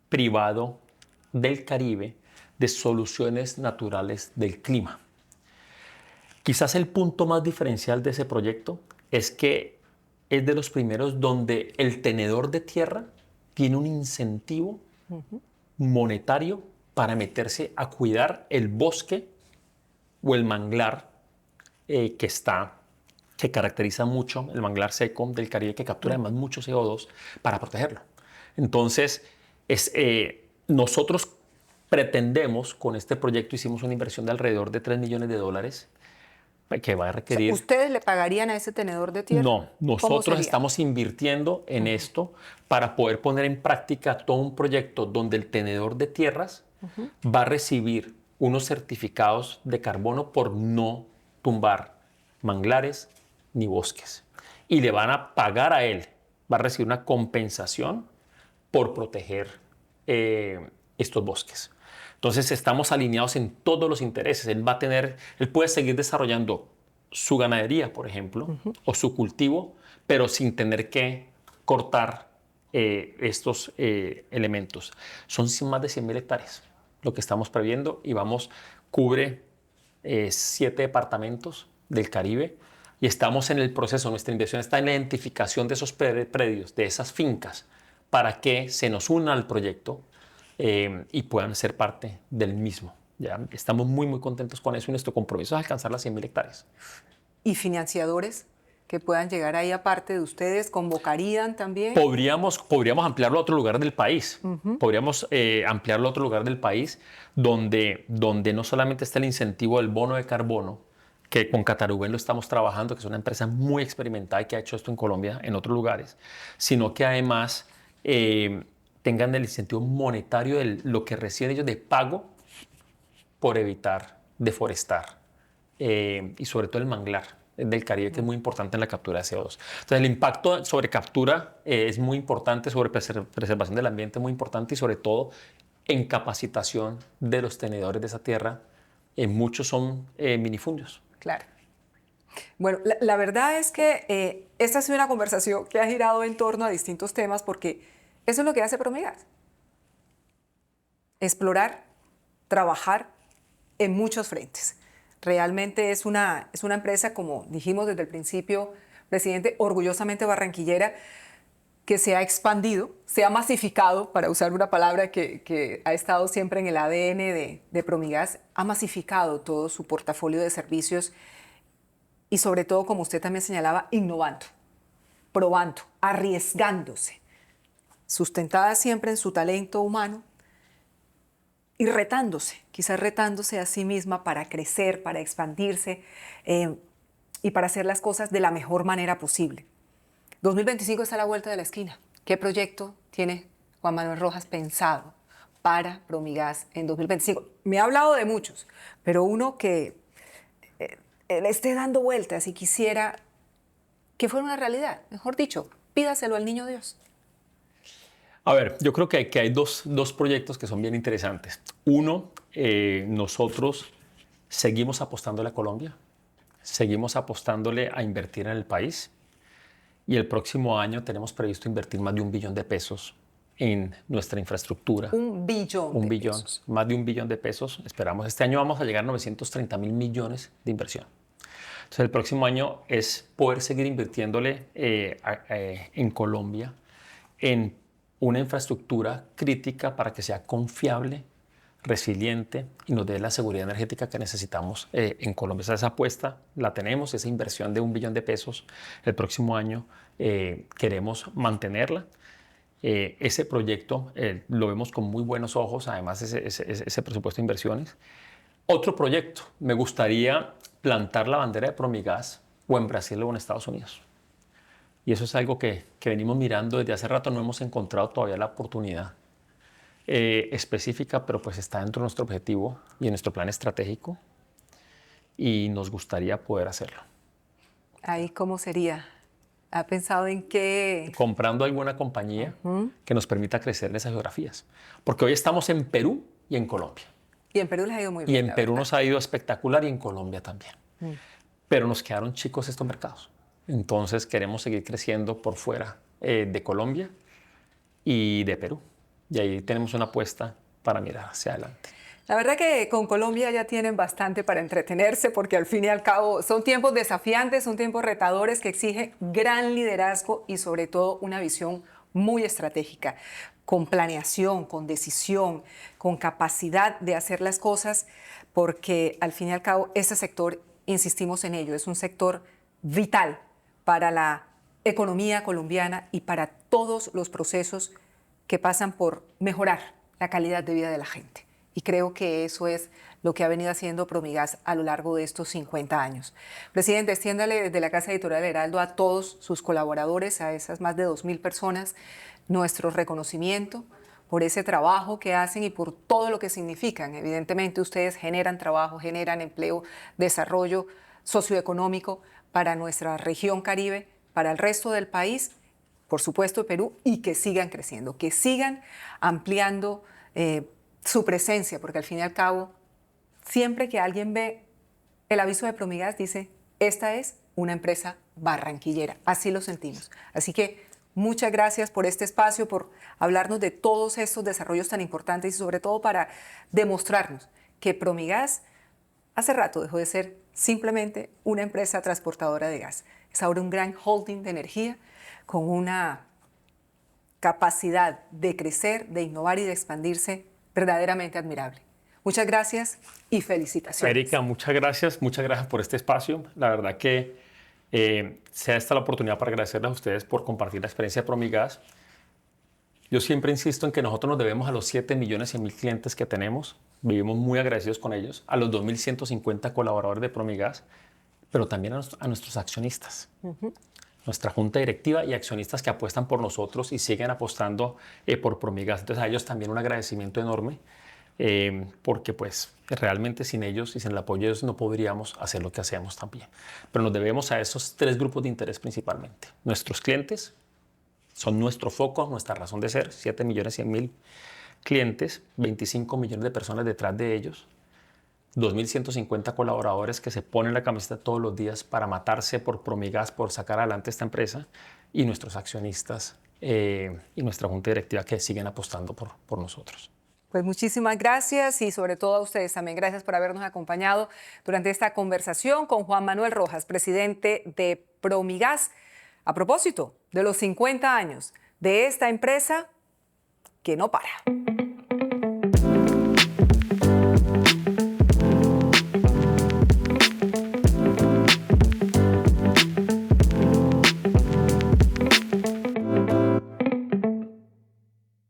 privado del Caribe de soluciones naturales del clima. Quizás el punto más diferencial de ese proyecto es que es de los primeros donde el tenedor de tierra tiene un incentivo monetario para meterse a cuidar el bosque o el manglar que caracteriza mucho el manglar seco del Caribe, que captura además mucho CO2 para protegerlo. Entonces, nosotros pretendemos, con este proyecto hicimos una inversión de alrededor de $3 millones que va a requerir... ¿Ustedes le pagarían a ese tenedor de tierra? No, nosotros estamos invirtiendo en esto para poder poner en práctica todo un proyecto donde el tenedor de tierras va a recibir unos certificados de carbono por no tumbar manglares ni bosques. Y le van a pagar a él, va a recibir una compensación por proteger estos bosques. Entonces estamos alineados en todos los intereses. Él puede seguir desarrollando su ganadería, por ejemplo, o su cultivo, pero sin tener que cortar estos elementos. Son más de 100.000 hectáreas lo que estamos previendo y cubre 7 departamentos del Caribe y estamos en el proceso, nuestra inversión está en la identificación de esos predios, de esas fincas, para que se nos unan al proyecto y puedan ser parte del mismo. ¿Ya? Estamos muy, muy contentos con eso y nuestro compromiso es alcanzar las 100.000 hectáreas. ¿Y financiadores que puedan llegar ahí aparte de ustedes? ¿Convocarían también? Podríamos ampliarlo a otro lugar del país. Podríamos ampliarlo a otro lugar del país donde no solamente está el incentivo del bono de carbono, que con Catarubén lo estamos trabajando, que es una empresa muy experimentada y que ha hecho esto en Colombia, en otros lugares, sino que además tengan el incentivo monetario de lo que reciben ellos de pago por evitar deforestar y sobre todo el manglar del Caribe, que es muy importante en la captura de CO2. Entonces, el impacto sobre captura es muy importante, sobre preservación del ambiente es muy importante y sobre todo en capacitación de los tenedores de esa tierra. Muchos son minifundios. Claro. Bueno, la verdad es que esta ha sido una conversación que ha girado en torno a distintos temas porque eso es lo que hace Promigas. Explorar, trabajar en muchos frentes. Realmente es una empresa, como dijimos desde el principio, presidente, orgullosamente barranquillera, que se ha expandido, se ha masificado, para usar una palabra que ha estado siempre en el ADN de Promigas, ha masificado todo su portafolio de servicios y sobre todo, como usted también señalaba, innovando, probando, arriesgándose, sustentada siempre en su talento humano, y quizás retándose a sí misma para crecer, para expandirse y para hacer las cosas de la mejor manera posible. 2025 está a la vuelta de la esquina. ¿Qué proyecto tiene Juan Manuel Rojas pensado para Promigas en 2025? Me ha hablado de muchos, pero uno que le esté dando vueltas y quisiera que fuera una realidad. Mejor dicho, pídaselo al niño Dios. A ver, yo creo que hay dos proyectos que son bien interesantes. Uno, nosotros seguimos apostándole a Colombia, seguimos apostándole a invertir en el país y el próximo año tenemos previsto invertir más de $1 billón en nuestra infraestructura. $1 billón. $1 billón, más de $1 billón. Esperamos, este año vamos a llegar a 930.000 millones de inversión. Entonces, el próximo año es poder seguir invirtiéndole en Colombia en una infraestructura crítica para que sea confiable, resiliente y nos dé la seguridad energética que necesitamos en Colombia. Esa apuesta la tenemos, esa inversión de $1 billón el próximo año queremos mantenerla. Ese proyecto lo vemos con muy buenos ojos, además ese presupuesto de inversiones. Otro proyecto, me gustaría plantar la bandera de Promigas o en Brasil o en Estados Unidos. Y eso es algo que venimos mirando desde hace rato, no hemos encontrado todavía la oportunidad específica, pero pues está dentro de nuestro objetivo y en nuestro plan estratégico y nos gustaría poder hacerlo. ¿Ahí cómo sería? ¿Ha pensado en qué? Comprando alguna compañía que nos permita crecer en esas geografías. Porque hoy estamos en Perú y en Colombia. Y en Perú les ha ido muy Y bien. en Perú nos ha ido espectacular y en Colombia también. Pero nos quedaron chicos estos mercados. Entonces queremos seguir creciendo por fuera de Colombia y de Perú. Y ahí tenemos una apuesta para mirar hacia adelante. La verdad que con Colombia ya tienen bastante para entretenerse porque al fin y al cabo son tiempos desafiantes, son tiempos retadores que exigen gran liderazgo y sobre todo una visión muy estratégica, con planeación, con decisión, con capacidad de hacer las cosas porque al fin y al cabo ese sector, insistimos en ello, es un sector vital para la economía colombiana y para todos los procesos que pasan por mejorar la calidad de vida de la gente. Y creo que eso es lo que ha venido haciendo Promigas a lo largo de estos 50 años. Presidente, extiéndale desde la Casa Editorial Heraldo a todos sus colaboradores, a esas más de 2.000 personas, nuestro reconocimiento por ese trabajo que hacen y por todo lo que significan. Evidentemente ustedes generan trabajo, generan empleo, desarrollo socioeconómico para nuestra región Caribe, para el resto del país, por supuesto Perú, y que sigan creciendo, que sigan ampliando su presencia, porque al fin y al cabo, siempre que alguien ve el aviso de Promigas, dice, esta es una empresa barranquillera, así lo sentimos. Así que muchas gracias por este espacio, por hablarnos de todos estos desarrollos tan importantes y sobre todo para demostrarnos que Promigas hace rato dejó de ser simplemente una empresa transportadora de gas. Es ahora un gran holding de energía con una capacidad de crecer, de innovar y de expandirse verdaderamente admirable. Muchas gracias y felicitaciones. Erika, muchas gracias por este espacio. La verdad que sea esta la oportunidad para agradecerles a ustedes por compartir la experiencia de Promigas. Yo siempre insisto en que nosotros nos debemos a los 7.100.000 clientes que tenemos. Vivimos muy agradecidos con ellos, a los 2.150 colaboradores de Promigas, pero también a nuestros accionistas. Nuestra junta directiva y accionistas que apuestan por nosotros y siguen apostando por Promigas. Entonces a ellos también un agradecimiento enorme porque pues realmente sin ellos y sin el apoyo de ellos no podríamos hacer lo que hacemos también. Pero nos debemos a esos 3 grupos de interés principalmente. Nuestros clientes son nuestro foco, nuestra razón de ser, 7.100.000 clientes, 25 millones de personas detrás de ellos, 2.150 colaboradores que se ponen la camiseta todos los días para matarse por Promigas, por sacar adelante esta empresa, y nuestros accionistas y nuestra junta directiva que siguen apostando por nosotros. Pues muchísimas gracias y sobre todo a ustedes también. Gracias por habernos acompañado durante esta conversación con Juan Manuel Rojas, presidente de Promigas, a propósito de los 50 años de esta empresa que no para.